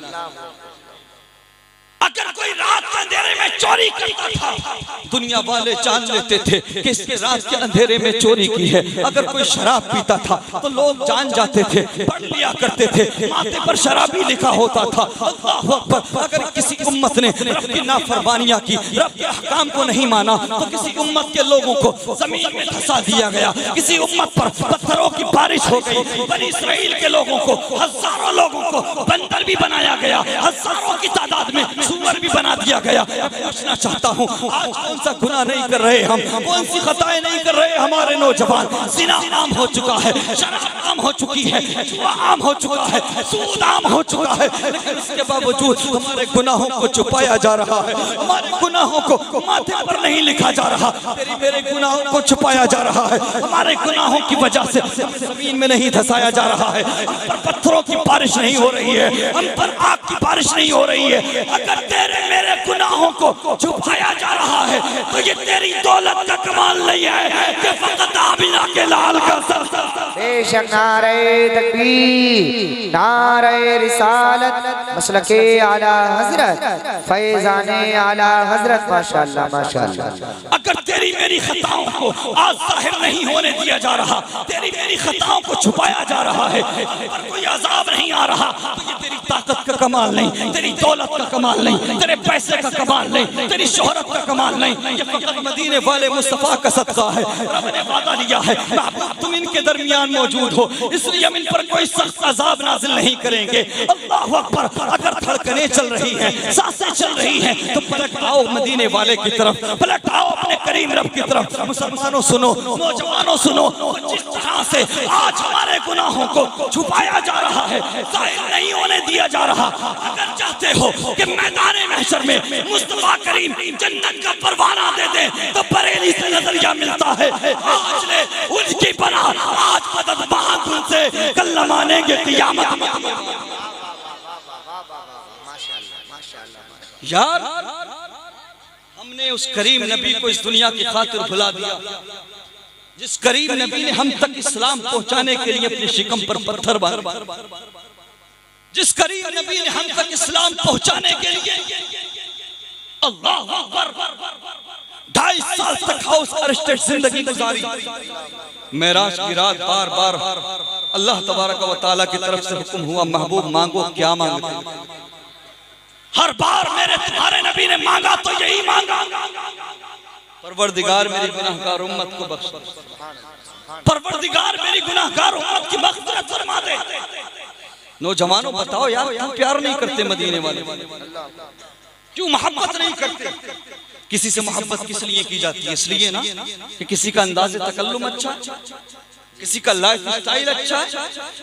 अगर कोई रात के अंधेरे में चोरी करता था, दुनिया वाले जान लेते थे कि इसने रात के अंधेरे में चोरी की है। अगर कोई शराब पीता था तो लोग जान जाते थे, पढ़ लिया करते थे, माथे पर शराबी लिखा होता था। अल्लाहु अकबर। अगर किसी उम्मत ने रब की नाफरमानियां की, रब के अहकाम को नहीं माना, तो किसी उम्मत के लोगों को जमीन में धंसा दिया गया, किसी उम्मत पर पत्थरों की बारिश हो गई। बनी इस्राइल के लोगों को, हजारों लोगों को बंदर भी बनाया गया, हजारों की तादाद में सूअर भी बना दिया गया। पूछना चाहता हूँ, आज कौन सा गुनाह नहीं कर रहे हम, कौन सी खताएं नहीं कर रहे हमारे नौजवान? जिना आम हो चुका है, शराब आम हो चुकी है, जुआ आम हो चुका है, सूद आम हो चुका है, लेकिन इसके बावजूद हमारे गुनाहों को छुपाया जा रहा है, हमारे गुनाहों को माथे पर नहीं लिखा जा रहा, तेरी मेरे गुनाहों को छुपाया जा रहा है। हमारे गुनाहों की वजह से जमीन में नहीं धंसाया जा रहा है, हम पर पत्थरों की बारिश नहीं हो रही है, हम पर आग की बारिश नहीं हो रही है। अगर तेरे मेरे गुनाहों को छुपाया जा रहा है तो ये तेरी दौलत का कमाल नहीं है कि फकत आमिना के लाल का सर। बेशक नारे तकबीर, नारे रिसालत, मसलके आला हजरत, फैजाने आला हजरत, माशाअल्लाह माशाअल्लाह। अगर तेरी मेरी खताओं को आज जाहिर नहीं होने दिया जा रहा, तेरी मेरी खताओं को छुपाया जा रहा है, पर कोई अजाब नहीं आ रहा, तो ये तेरी ताकत का कमाल नहीं, तेरी दौलत का कमाल नहीं, तेरे पैसे का कमाल नहीं, तेरी शोहरत का कमाल नहीं, ये फकत मदीने वाले मुस्तफा का सदका है। रब ने वादा लिया है, महबूब तुम इनके दरमियान मौजूद हो, इसलिए हम इन पर कोई सख्त अजाब नाजिल नहीं करेंगे। अल्लाहु अकबर। अगर धड़कनें चल रही हैं, सांसें चल रही हैं, तो पलट आओ मदीने वाले की तरफ, पलट आओ अपने करीम रब की तरफ। मुसलमानों सुनो, नौजवानों सुनो, जिस तरह से आज हमारे गुनाहों को छुपाया जा रहा है, जाहिर नहीं होने दिया जा रहा, अगर चाहते हो कि मैदान महशर में मुस्तफा करीम जन्नत का परवाना दे दे, तो बरेली से नजरिया मिलता है। आज ले उनकी बना, आज मदद मांग उनसे, कल मानेंगे क़यामत में। यार हमने उस करीम नबी को इस दुनिया की खातिर भुला दिया, जिस करीम नबी ने हम तक इस्लाम पहुंचाने के लिए अपने शिकम पर पत्थर बांधा, जिस करीम नबी ने हम तक इस्लाम पहुंचाने के लिए अल्लाह अकबर 2.5 साल तक हाउस अरेस्टेड जिंदगी गुजारी। मेराज की रात बार बार अल्लाह तबारक व तआला की तरफ से हुक्म हुआ, महबूब मांगो, क्या मांगते? हर बार मेरे तुम्हारे नबी ने मांगा तो यही मांगा, परवरदिगार मेरी गुनाहगार उम्मत को बख्श, परवरदिगार मेरी गुनाहगार उम्मत की मग़फ़िरत फरमा दे। नौजवानों बताओ यार, क्यों प्यार नहीं करते मदीने वाले, क्यों मोहब्बत नहीं करते? किसी से मोहब्बत किस लिए की जाती है? इसलिए ना कि किसी का अंदाज़े तकल्लुम अच्छा है, किसी का लाइफ स्टाइल अच्छा है,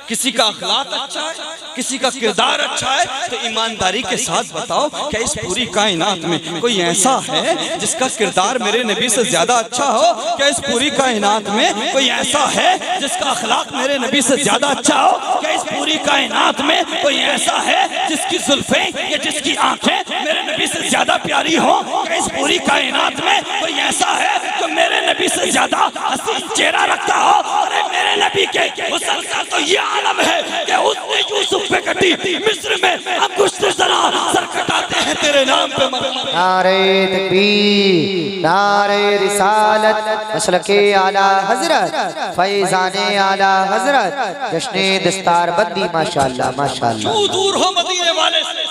किसी का अखलाक अच्छा है, किसी का किरदार अच्छा है। तो ईमानदारी के साथ बताओ, क्या इस पूरी कायनात में कोई ऐसा है जिसका किरदार मेरे नबी से ज्यादा अच्छा हो? क्या इस पूरी कायनात में कोई ऐसा है जिसका अखलाक मेरे नबी से ज्यादा अच्छा हो? क्या इस पूरी कायनात में कोई ऐसा है जिसकी जुल्फें या जिसकी आंखें मेरे नबी से ज्यादा प्यारी हो? क्या इस पूरी कायनात में कोई ऐसा है जो मेरे नबी से ज्यादा हसीन चेहरा रखता हो? अरे मेरे नबी के हुस्न का तो ये आलम है कि उसने यूसुफ पे कटी मिस्र में अंकुश ज़रा सर कटाते हैं तेरे नाम पे। नारे तकबीर, नारे रिसालत, मसलके आला हजरत, फैजाने आला हजरत, जश्ने दस्तार बंदी, माशाअल्लाह माशाअल्लाह। क्यों दूर हो मदीने वाले से?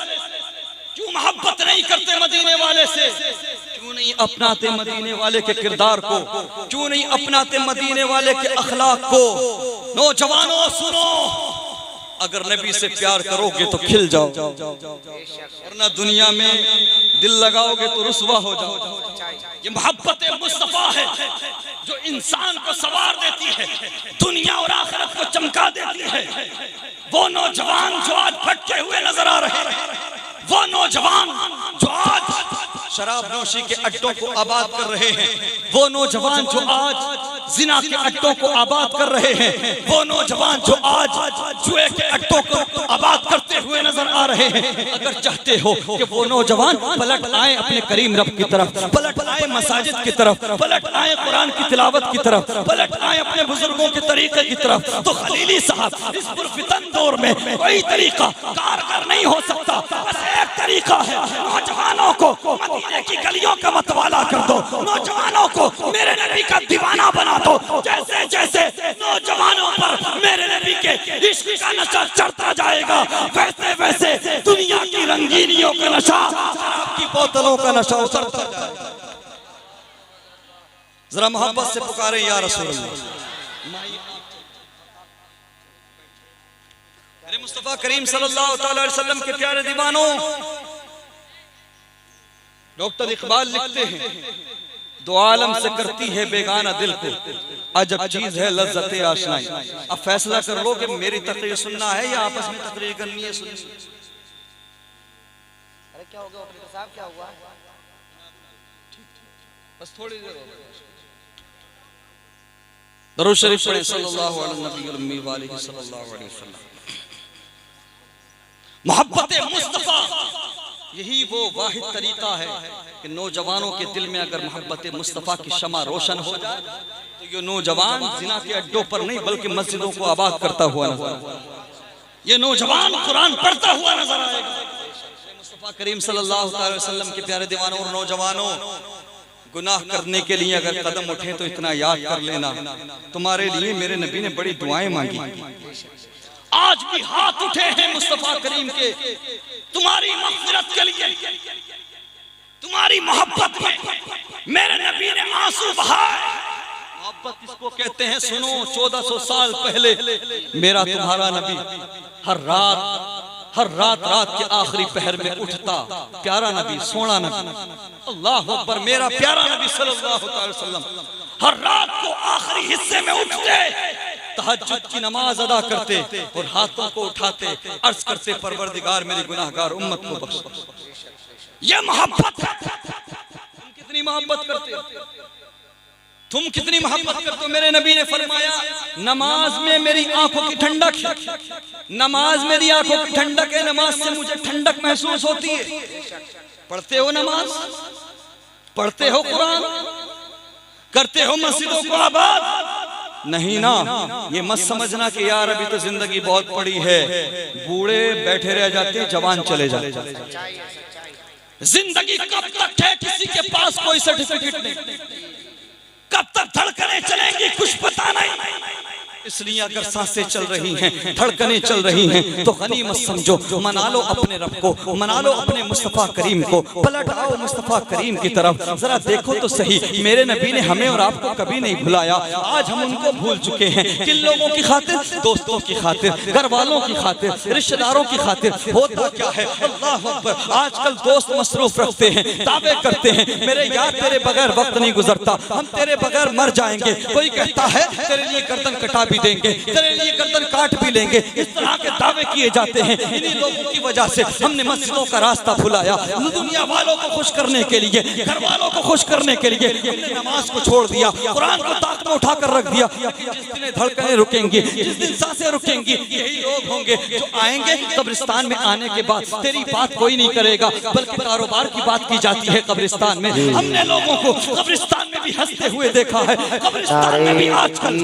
क्यों मोहब्बत नहीं करते मदीने वाले से? क्यों नहीं अपनाते मदीने वाले के किरदार को? क्यों नहीं अपनाते मदीने वाले के अखलाक को? नौजवानों सुनो, अगर नबी से प्यार करोगे तो खिल जाओ, वरना दुनिया में दिल लगाओगे तो रुसवा हो जाओ। ये मोहब्बत मुस्तफा है जो इंसान को सवार देती है, दुनिया और आखिरत को चमका देती है। वो नौजवान जो आज भटके हुए नजर आ रहे हैं, वो नौजवान जो आज शराब नोशी के अड्डों को आबाद कर रहे हैं, वो नौजवान जो आज जिना के अड्डों को आबाद कर रहे हैं, वो नौजवान जो आज जुए के अड्डों को आबाद करते हुए नजर आ रहे हैं, अगर चाहते हो कि वो नौजवान पलट आए अपने करीम रब की तरफ, पलट आए मसाजिद की तरफ, पलट आए कुरान की तिलावत की तरफ, पलट आए अपने बुजुर्गों के तरीके की तरफ, तो खलीली साहब इस पुरफितन दौर में कोई तरीका कारगर नहीं हो सकता। बस एक तरीका है, नौजवानों को मदीने की गलियों का मतवाला कर दो, नौजवानों को मेरे नबी का दीवाना बना दो। जैसे जैसे नौजवानों पर मेरे नबी के इश्क का नशा चढ़ता जाएगा, वैसे वैसे दुनिया की रंगीनियों का नशा, शराब की बोतलों का नशा उतरता जाएगा। जरा मोहब्बत से पुकारे या रसूल अल्लाह। अरे मुस्तफा करीम सल्लल्लाहु अलैहि वसल्लम के प्यारे दीवानों, डॉक्टर इकबाल लिखते हैं, दो आलम से करती है बेगाना दिल को, अजब चीज है लज्जते आशनाई। अब फैसला कर लो कि मेरी तकरीर सुनना है या आपस में तकरीर करनी है। सुनिए। अरे क्या हो गया ऑपरेटर साहब, क्या हुआ? बस थोड़ी देर हो गई। दरूद शरीफ पढ़े सल्लल्लाहु अलैहि वसल्लम। मोहब्बत मुस्तफा यही वो वाहिद तरीका है कि नौजवानों के दिल में अगर मोहब्बत मुस्तफा की शमा रोशन हो जाए तो ये नौजवान जिना के अड्डों पर नहीं बल्कि मस्जिदों को आबाद करता हुआ नजर आएगा। ये नौजवान कुरान पढ़ता हुआ नजर आएगा। मुस्तफा करीम सल्लल्लाहु अलैहि वसल्लम के प्यारे दीवानों और नौजवानों, गुनाह करने के लिए अगर कदम उठे तो इतना याद कर लेना, तुम्हारे लिए मेरे नबी ने बड़ी दुआएं मांगी। आज भी हाथ उठे हैं मुस्तफा करीम के तुम्हारी मग़फ़िरत के लिए, तुम्हारी मोहब्बत में मेरे नबी ने आंसू बहाए। मोहब्बत इसको कहते हैं। सुनो, 1400 साल पहले मेरा तुम्हारा नबी हर रात के आखिरी पहर में उठता, प्यारा नबी, सोना नबी, अल्लाह अकबर, मेरा प्यारा नबी सल्लल्लाहु अलैहि वसल्लम हर रात को आखिरी हिस्से में उठते, तहज्जुद की नमाज अदा करते और हाथों को उठाते, अर्ज करते, परवरदिगार मेरी गुनाहगार उम्मत को बख्श। ये मोहब्बत है। तुम कितनी मोहब्बत करते हो? तुम कितनी मोहब्बत करते हो? मेरे नबी ने फरमाया, नमाज में मेरी आंखों की ठंडक है, नमाज मेरी आंखों की ठंडक है, नमाज से मुझे ठंडक महसूस होती है। पढ़ते हो नमाज, पढ़ते हो कुरान, करते हो मस्जिदों को आबाद? नहीं ना। ये मत समझना कि यार अभी तो जिंदगी बहुत पड़ी है, बूढ़े बैठे रह जाते, जवान चले जाते। जिंदगी कब तक है किसी के पास कोई सर्टिफिकेट नहीं, कब तक धड़कनें चलेंगी कुछ पता नहीं। इसलिए अगर सांसें चल रही हैं, धड़कनें चल रही हैं, तो गनीमत समझो, मना लो अपने रब को, मना लो अपने मुस्तफा करीम को, पलट आओ मुस्तफा करीम की तरफ। जरा देखो तो सही, मेरे नबी ने हमें और आपको कभी नहीं भुलाया। आज हम उनको भूल चुके हैं। किन लोगों की खातिर? दोस्तों की खातिर, घर वालों की खातिर, रिश्तेदारों की खातिर। होता क्या है, अल्लाह अकबर, आजकल दोस्त मसरूफ रखते हैं, दावे करते हैं, मेरे यार तेरे बगैर वक्त नहीं गुजरता, हम तेरे बगैर मर जाएंगे। कोई कहता है तेरे लिए गर्दन कटा भी देंगे, तेरे लिए गर्दन काट भी लेंगे, इस तरह के दावे किए जाते हैं। इन्हीं लोगों की वजह से हमने मस्जिदों का रास्ता भुलाया, दुनिया वालों को खुश करने के लिए, घर वालों को खुश करने के लिए हमने नमाज को छोड़ दिया, कुरान को ताक में उठाकर रख दिया। जिस दिन धड़कनें रुकेंगी, जिस दिन सांसें रुकेंगी, यही लोग होंगे जो आएंगे कब्रिस्तान में। आने के बाद तेरी बात कोई नहीं करेगा, बल्कि कारोबार की बात की जाती है कब्रिस्तान में। हमने लोगों को कब्रिस्तान में भी हंसते हुए देखा है, कब्रिस्तान में भी आजकल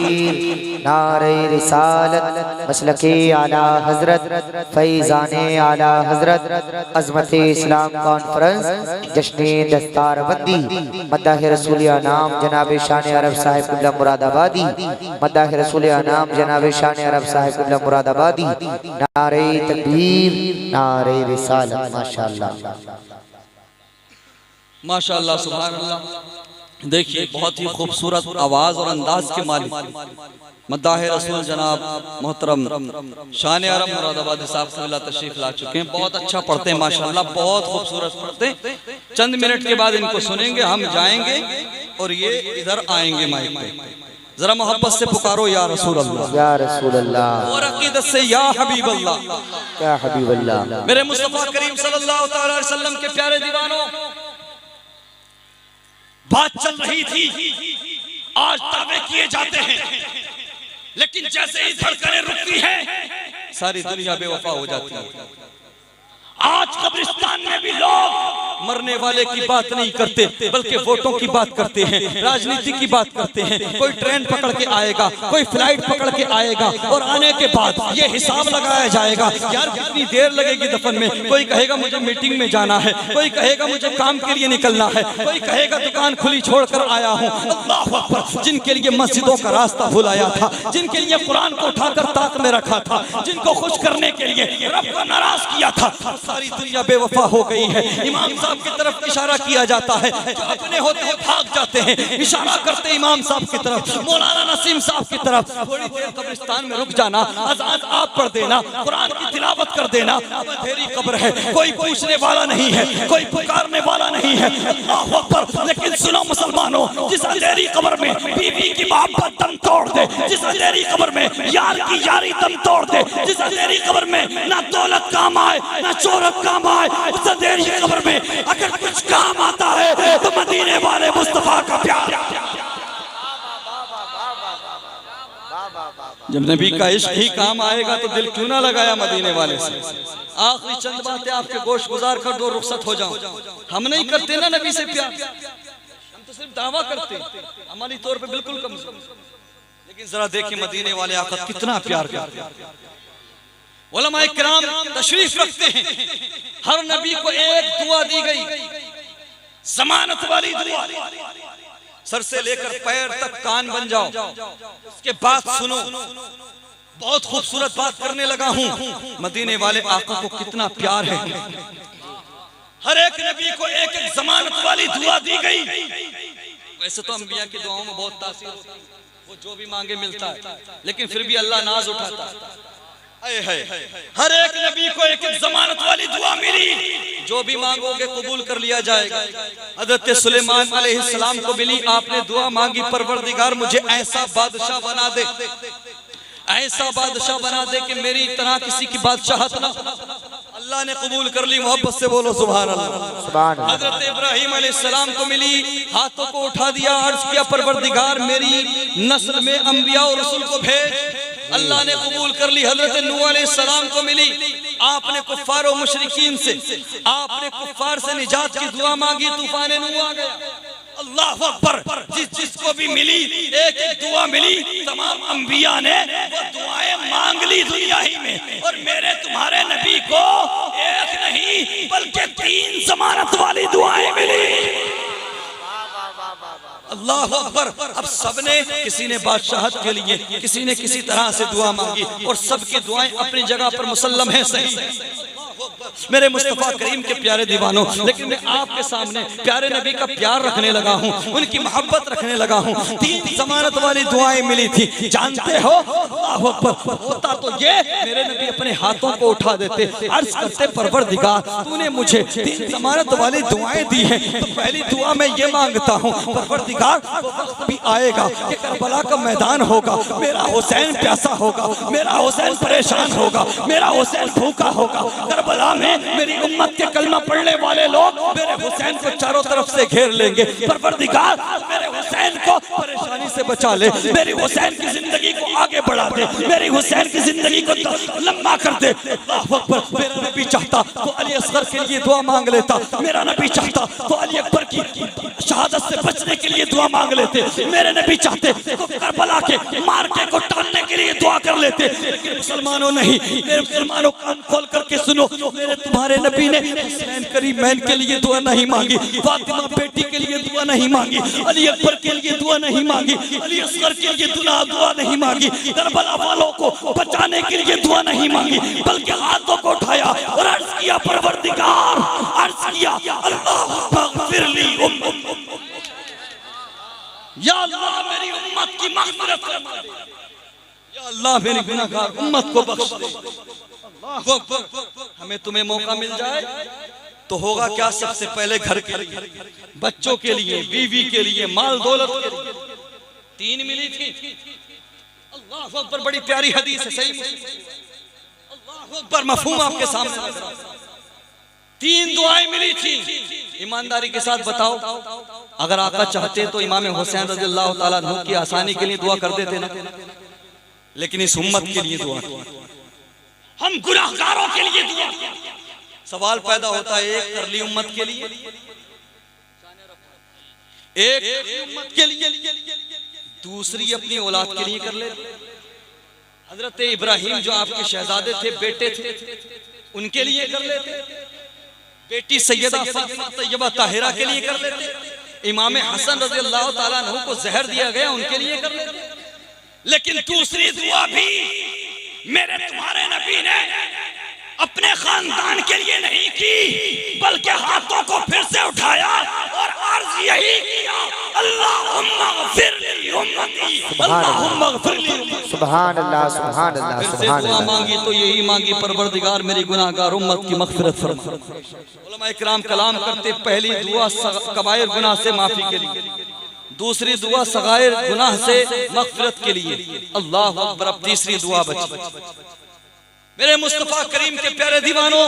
नारे रिसालत मसलके आला हजरत फैजाने आला हजरत अजमत इस्लाम कॉन्फ्रेंस जश्न दस्तारबंदी मद्दाह रसूल नाम जनाब शान अरब साहिब कुल्ला मुरादाबादी, मद्दाह रसूल नाम जनाब शान अरब साहिब कुल्ला मुरादाबादी। नारे तकबीर, नारे रिसालत। माशाअल्लाह माशाअल्लाह, सुभान अल्लाह। देखिए बहुत ही खूबसूरत आवाज और अंदाज के मालिक मद्दाह रसूल जनाब मोहतरम शान अरब मुरादाबादी साहब से तशरीफ ला चुके हैं। बहुत अच्छा पढ़ते हैं माशाअल्लाह, बहुत खूबसूरत पढ़ते हैं। चंद मिनट के बाद इनको सुनेंगे, हम जाएंगे और ये इधर आएंगे माइक पे। जरा मोहब्बत से पुकारो या रसूल अल्लाह, या रसूल अल्लाह, और अकीदत से या हबीब अल्लाह, या हबीब अल्लाह। मेरे मुस्तफा करीम सल्लल्लाहु अलैहि वसल्लम के प्यारे दीवानों, बात चल रही थी, आज दावे किए जाते हैं, लेकिन जैसे ही धड़कनें रुकती हैं सारी दुनिया बेवफा हो जाती है। आज कब्रिस्तान में भी लोग मरने वाले की बात नहीं करते, बल्कि वोटों की बात करते हैं, राजनीति की बात करते हैं। कोई ट्रेन पकड़ के आएगा, कोई फ्लाइट पकड़ के आएगा, और आने के बाद ये हिसाब लगाया जाएगा, यार कितनी देर लगेगी दफन में। कोई कहेगा मुझे मीटिंग में जाना है, कोई कहेगा मुझे काम के लिए निकलना है, कोई कहेगा दुकान खुली छोड़कर आया हूँ। अल्लाहु अकबर। जिनके लिए मस्जिदों का रास्ता भुलाया था, जिनके लिए कुरान को उठाकर ताक में रखा था, जिनको खुश करने के लिए रब को नाराज किया था, सारी दुनिया बेवफा हो गई है। इमाम साहब की तरफ इशारा किया जाता है, जो अपने होते हैं भाग जाते हैं। इशारा करते इमाम साहब की तरफ, मौलाना नसीम साहब की तरफ, थोड़ी देर कब्रिस्तान में रुक जाना, अज़ान आप पढ़ देना, कुरान की तिलावत कर देना। अंधेरी कब्र है, कोई पूछने वाला नहीं है, कोई पुकारने वाला नहीं है। अल्लाहु अकबर। लेकिन सुनो मुसलमानों, जिस अंधेरी कब्र में बीवी की मोहब्बत दम तोड़ दे, जिस अंधेरी कब्र में यार की यारी दम तोड़ दे, जिस अंधेरी कब्र में ना दौलत काम आए ना शोहरत काम आए, उस अंधेरी कब्र में अगर कुछ काम आता है तो मदीने वाले मुस्तफा का प्यार। जब नबी का इश्क ही काम आएगा तो दिल क्यों ना लगाया मदीने वाले से। आखिरी चंद बातें आपके गोश गुजार कर दो, रुखसत हो जाऊं। हम नहीं करते ना नबी से प्यार, हम तो सिर्फ दावा करते, हमारी तौर पे बिल्कुल कमजोर। लेकिन जरा देखिए मदीने वाले आका कितना प्यार करते हैं। उलमाए किराम तशरीफ रखते हैं, हर नबी को एक दुआ दी गई, जमानत वाली दुआ। सर से लेकर पैर तक कान बन जाओ, उसके बाद सुनो। बहुत खूबसूरत बात करने लगा हूं। मदीने वाले आका को कितना प्यार है। हर एक नबी को एक एक जमानत वाली दुआ दी गई। वैसे तो अंबिया की दुआओं में बहुत तासीर होती है, वो जो भी मांगे मिलता है, लेकिन फिर भी अल्लाह नाज उठाता है। हर एक नबी को एक एक जमानत वाली दुआ मिली, जो भी मांगोगे कबूल कर लिया जाएगा। हजरत सुलेमान अलैहिस्सलाम को मिली, आपने दुआ मांगी, परवरदिगार मुझे ऐसा बादशाह बना दे, ऐसा बादशाह बना दे कि मेरी तरह किसी की बादशाहत ना। अल्लाह ने कबूल कर ली। मोहब्बत से बोलो सुभान अल्लाह। हजरत इब्राहिम अलैहिस्सलाम को मिली, हाथों को उठा दिया, अर्ज किया परवरदिगार मेरी नस्ल में अंबिया और रसूल को भेज। अल्लाह ने कबूल कर ली। हजरत नूह अलैहिस्सलाम को मिली, आपने कुफ्फार और मुशरिकीन से, आपने कुफ्फार से निजात की दुआ मांगी, तूफान नूह आ गया। अल्लाह अकबर। जिसको भी मिली एक एक दुआ मिली, तमाम अंबिया ने वो दुआएं मांग ली दुनिया ही में। और मेरे तुम्हारे नबी को एक नहीं बल्कि 3 जमानत वाली दुआएं मिली। अल्लाह अकबर। अब सबने, किसी ने बादशाहत के लिए, किसी ने किसी तरह से दुआ मांगी, और सबकी दुआएं अपनी जगह पर मुसल्लम है, सही। मेरे मुस्तफा करीम के प्यारे दीवानों, लेकिन मैं आपके सामने प्यारे नबी का प्यार रखने लगा हूँ, उनकी मोहब्बत रखने लगा हूँ। 3 जमानत वाली दुआएं मिली थी, जानते हो? अल्लाहु अकबर। होता तो ये मेरे नबी अपने हाथों को उठा देते, अर्ज करते परवरदिगार तूने मुझे 3 जमानत वाली दुआएं दी हैं, तो पहली दुआ मैं ये मांगता हूँ परवरदिगार वक्त भी आएगा कि करबला का मैदान होगा, मेरा हुसैन प्यासा होगा, मेरा हुसैन परेशान होगा, मेरा हुसैन भूखा होगा। करबला में मेरी उम्मत के कलमा पढ़ने वाले लोग मेरे हुसैन को चारों तरफ से घेर लेंगे। परवरदिगार मेरे हुसैन को परेशानी से बचा ले, मेरी हुसैन की जिंदगी को आगे बढ़ा दे, मेरी हुसैन की जिंदगी को लंबा कर दे। अल्लाहु अकबर। मेरा नबी चाहता तो अली असगर के लिए दुआ मांग लेता, मेरा नबी चाहता तो अली अकबर की शहादत से बचने के लिए दुआ मांग लेते, मेरे नबी चाहते तो करबला के मार के को टालने के लिए दुआ कर लेते। लेकिन मुसलमानों नहीं, मेरे मुसलमानों कान खोल करके सुनो, मेरे तुम्हारे नबी ने हुसैन करीमैन के लिए दुआ नहीं मांगी, फातिमा बेटी के लिए दुआ नहीं मांगी, अली अकबर के लिए दुआ नहीं मांगी, अली असगर के लिए दुआ नहीं मांगी, करबला वालों को बचाने के लिए दुआ नहीं मांगी, बल्कि हाथों को उठाया और अर्ज किया परवरदिगार, अर्ज किया अल्लाहुम्मा ग़फिरली या अल्लाह मेरी उम्मत की मग़फ़िरत फरमा दे, या अल्लाह मेरी गुनाहगार उम्मत को बख्श दे। अल्लाहु अकबर। हमें तुम्हें मौका मिल जाए तो होगा क्या? सबसे पहले घर के लिए, बच्चों के लिए, बीवी के लिए, माल दौलत के लिए 3 मिली थी। अल्लाहु अकबर। बड़ी प्यारी हदीस है, सही अल्लाहु अकबर। मफ़हूम आपके सामने रख रहा हूं। 3 दुआएं मिली थी। ईमानदारी के साथ बताओ, अगर आका चाहते तो इमाम हुसैन रज़ियल्लाहु ताला अन्हु की आसानी के लिए दुआ कर देते ना, लेकिन इस उम्मत के लिए दुआ, हम गुनाहगारों के लिए दुआ। सवाल पैदा होता है, एक कर ली उम्मत के लिए, एक उम्मत के लिए, दूसरी अपनी औलाद के लिए कर ले। हजरत इब्राहिम जो आपके शहजादे थे, बेटे थे, उनके लिए कर लेते, बेटी सैयदा फातिमा तैयबा ताहिरा के लिए कर लेते, इमाम हसन रज़ियल्लाहु ताला अन्हु को जहर दिया गया उनके लिए कर लेते। लेकिन दूसरी दुआ भी मेरे तुम्हारे नबी ने अपने खानदान के लिए नहीं की, बल्कि हाथों को फिर से उठाया और अर्ज यही किया, अल्लाहुम्मा ग़फिरली उम्मती, अल्लाहुम्मा ग़फिरली उम्मती। सुभान अल्लाह, सुभान अल्लाह, सुभान अल्लाह। मांगी तो यही मांगी, परवरदिगार मेरी गुनाहगार उम्मत की मग़फ़िरत फरमा। उलमा इकराम कलाम करते, पहली दुआ कबायर गुनाह से माफी के लिए, दूसरी दुआ सगायर गुनाह से मग़फ़िरत के लिए। अल्लाहु अकबर। अब तीसरी दुआ बची। मेरे मुस्तफा करीम के प्यारे दीवानों,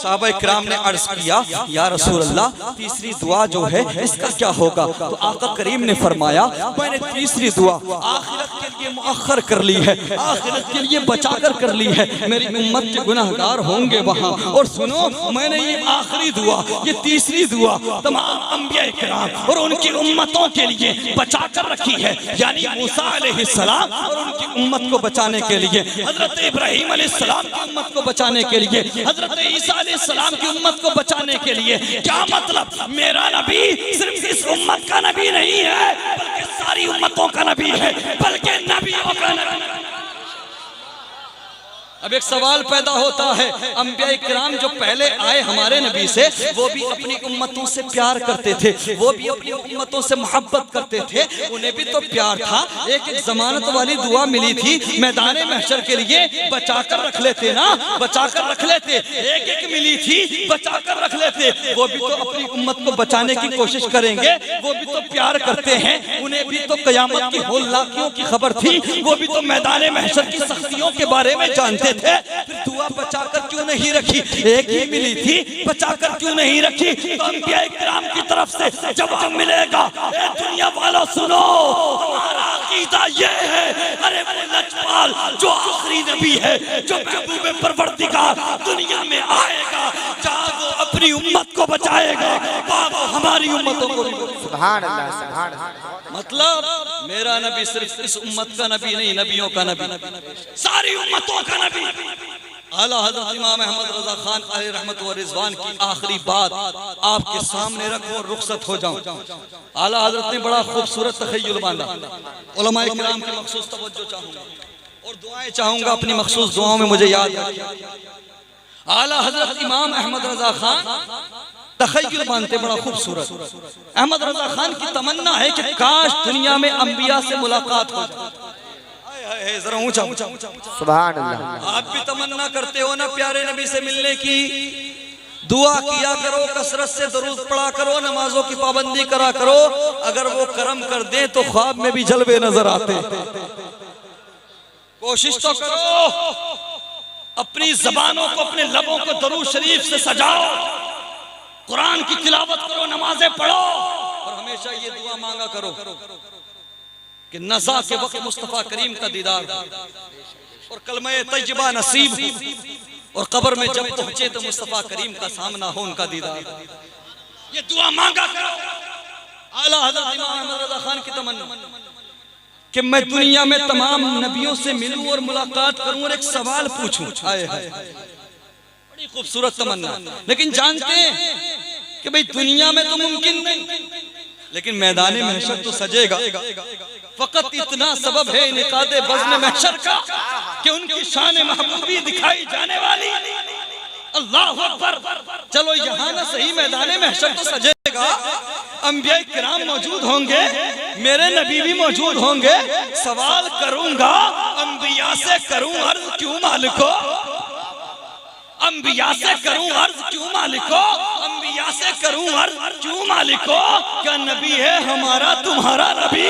साहबा इकराम ने अर्ज किया, या रसूल अल्लाह तीसरी दुआ जो है इसका क्या होगा? तो आका करीम ने फरमाया, मैंने तीसरी दुआ आखिरत के लिए मुअख्खर कर ली है, आखिरत के लिए बचाकर कर ली है, मेरी उम्मत के गुनाहगार होंगे वहाँ। और सुनो, मैंने ये आखिरी दुआ, ये तीसरी दुआ तमाम अंबिया इकराम और उनकी उम्मतों के लिए बचा कर रखी है, यानी मूसा अलैहिस्सलाम और उनकी उम्मत को बचाने के लिए, हजरत इब्राहीम अलैहिस्सलाम उम्मत को बचाने के लिए, हजरत ईसा अलैहिस्सलाम की उम्मत को बचाने के लिए। क्या मतलब? मेरा नबी सिर्फ इस उम्मत का नबी नहीं है, बल्कि सारी उम्मतों का नबी है, बल्कि नबियों का नबी। अब एक सवाल पैदा होता है, अंबिया इकराम जो पहले आए हमारे नबी से, वो भी अपनी उम्मतों से प्यार करते थे, वो भी अपनी उम्मतों से मोहब्बत करते थे, उन्हें भी तो प्यार था। एक एक जमानत वाली दुआ मिली थी, मैदान महशर के लिए बचाकर रख लेते ना, बचाकर रख लेते। एक एक मिली थी, बचाकर रख लेते। वो भी तो अपनी उम्मत को बचाने की कोशिश करेंगे, वो भी तो प्यार करते हैं, उन्हें भी तो कयामत की होलाकियों की खबर थी, वो भी तो मैदान महशर की सख्तियों के बारे में जानते थे। फिर दुआ बचाकर क्यों नहीं रखी? एक ही मिली थी, बचाकर क्यों नहीं रखी? तो अंबिया इकराम की तरफ से जवाब मिलेगा, ए दुनिया वालों सुनो, हमारा अकीदा ये है, अरे वो लजपाल जो आखिरी नबी है, जो महबूब परवरदिगार दुनिया में आएगा, जहाँ वो अपनी उम्मत को बचाएगा, वो हमारी उम्मतों को। सुभान अल्लाह, सुभान अल्लाह। मतलब मेरा नबी सिर्फ इस उम्मत का नबी नहीं, नबियों का नबी, सारी उम्मतों का नबी। आला हज़रत इमाम अहमद रज़ा खान अलैहि रहमत व रिज़वान की आखिरी बात आपके सामने रखूं और रुखसत हो जाऊं। आला हज़रत ने बड़ा खूबसूरत तख़य्युल बांधा। उलमा इकराम की मखसूस तवज्जो चाहूंगा और दुआएं चाहूंगा, अपनी मखसूस दुआओं में मुझे याद रखिए। आला हजरत इमाम अहमद रजा खान तखय्युल मानते बड़ा खूबसूरत। अहमद रजा खान की तमन्ना है कि काश दुनिया में अंबिया से मुलाकात हो जाए। जरा ऊंचा सुभान अल्लाह। आप भी तमन्ना करते हो ना प्यारे नबी से मिलने की? दुआ किया करो, कसरत से दरूद पढ़ा करो, नमाजों की पाबंदी करा करो। अगर वो करम कर दे तो ख्वाब में भी जलवे नजर आते। कोशिश तो करो, अपनी जबानों को, अपने लबों को दरूद शरीफ से सजाओ, कुरान की तिलावत करो, नमाजें पढ़ो और हमेशा ये दुआ मांगा करो कि नज़ा के वक्त मुस्तफ़ा करीम का दीदार और कलमे तैयबा नसीब और कब्र में जब पहुंचे तो मुस्तफ़ा करीम का सामना हो, उनका दीदार। ये दुआ मांगा करो। आला हज़रत इमाम अहमद रज़ा खान की तमन्ना कि मैं दुनिया में तमाम नबियों से मिलूं और मुलाकात करूं और एक सवाल पूछूं। आए हाय, बड़ी खूबसूरत तमन्ना। लेकिन जानते हैं कि भाई दुनिया में तो मुमकिन नहीं, लेकिन मैदान महशर तो सजेगा। फकत इतना सबब है इनकादे बज़्म महशर का कि उनकी शान महबूबी दिखाई जाने वाली। अल्लाह अकबर। चलो यहाँ ना सही, मैदान महशर तो सजेगा, अंबिया किराम मौजूद होंगे, मेरे नबी भी मौजूद होंगे। सवाल करूंगा, अंबिया से करूं अर्ज क्यों मालिको? अंबिया से करूं अर्ज क्यों मालिको? अंबिया से करूं अर्ज क्यों मालिको? क्या नबी है हमारा तुम्हारा नबी?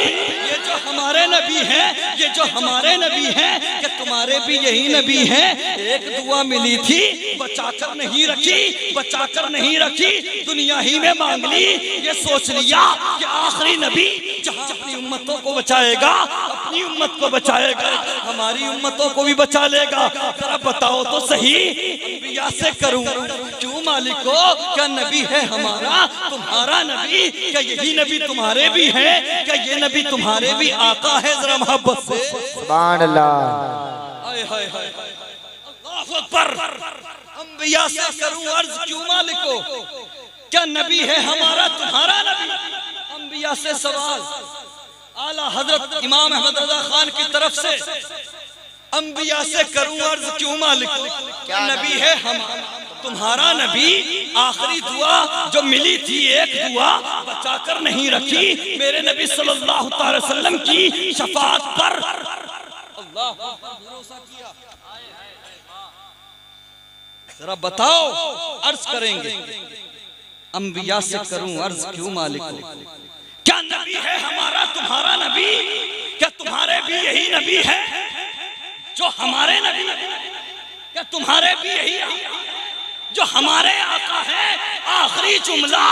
ये जो हमारे नबी हैं, ये जो हमारे नबी हैं, क्या तुम्हारे भी यही नबी हैं? एक दुआ मिली थी, बचाकर नहीं रखी, बचाकर नहीं रखी, दुनिया ही में मांग ली। ये सोच लिया कि आखिरी नबी जहां अपनी उम्मतों को बचाएगा, अपनी उम्मत को बचाएगा, हमारी उम्मतों को भी बचा लेगा। जरा बताओ तो सही, अंबिया से करूं क्यों मालिको? क्या नबी है हमारा तुम्हारा नबी? क्या यही नबी तुम्हारे भी है? क्या ये नबी तुम्हारे भी आका है? जरा मोहब्बत से सुभान अल्लाह। हाय हाय हाय, अल्लाहु अकबर। अंबिया से करूं अर्ज क्यों मालिको? क्या नबी है हमारा तुम्हारा नबी? अंबिया से सवाल। आला हजरत इमाम अहमद रजा खान की तरफ से अंबिया से करूं अर्ज क्यों मालिक? क्या नबी है हमारा तुम्हारा नबी? आखिरी दुआ जो मिली थी, एक दुआ बचाकर नहीं रखी, मेरे नबी सल्लल्लाहु अलैहि वसल्लम की शफाअत पर। अल्लाह भरोसा किया। जरा बताओ, अर्ज करेंगे, अंबिया से करूं अर्ज क्यों मालिक? क्या नबी है हमारा तुम्हारा नबी? क्या तुम्हारे भी यही नबी है जो हमारे नबी? क्या तुम्हारे भी यही जो हमारे आका है? आखिरी जुमला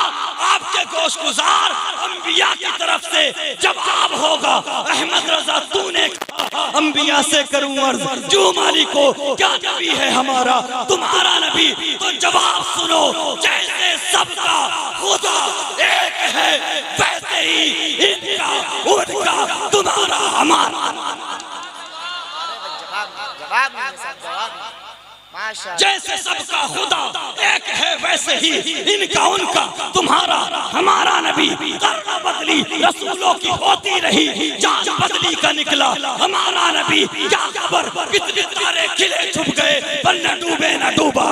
आपके गोशगुजार अंबिया की तरफ से जवाब होगा। अहमद रजा तूने कहा अंबिया से करूं अर्ज जो मालिको, क्या नबी है हमारा तुम्हारा नबी? तो जवाब सुनो, जैसे सबका खुदा एक है, वैसे ही इनका उनका तुम्हारा हमारा। जैसे सबका खुदा एक है, वैसे ही इनका उनका तुम्हारा हमारा नबी। करना बदली रसूलों की होती रही, जान बदली का निकला हमारा नबी। क्या खबर कितने तारे खिले छुप गए, पर न डूबे न डूबा।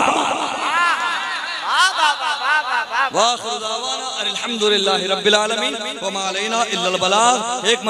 वाह खुदावाना अल्हम्दुलिल्लाहि रब्बिल आलमीन व मा अलैना इल्लल बलाग। एक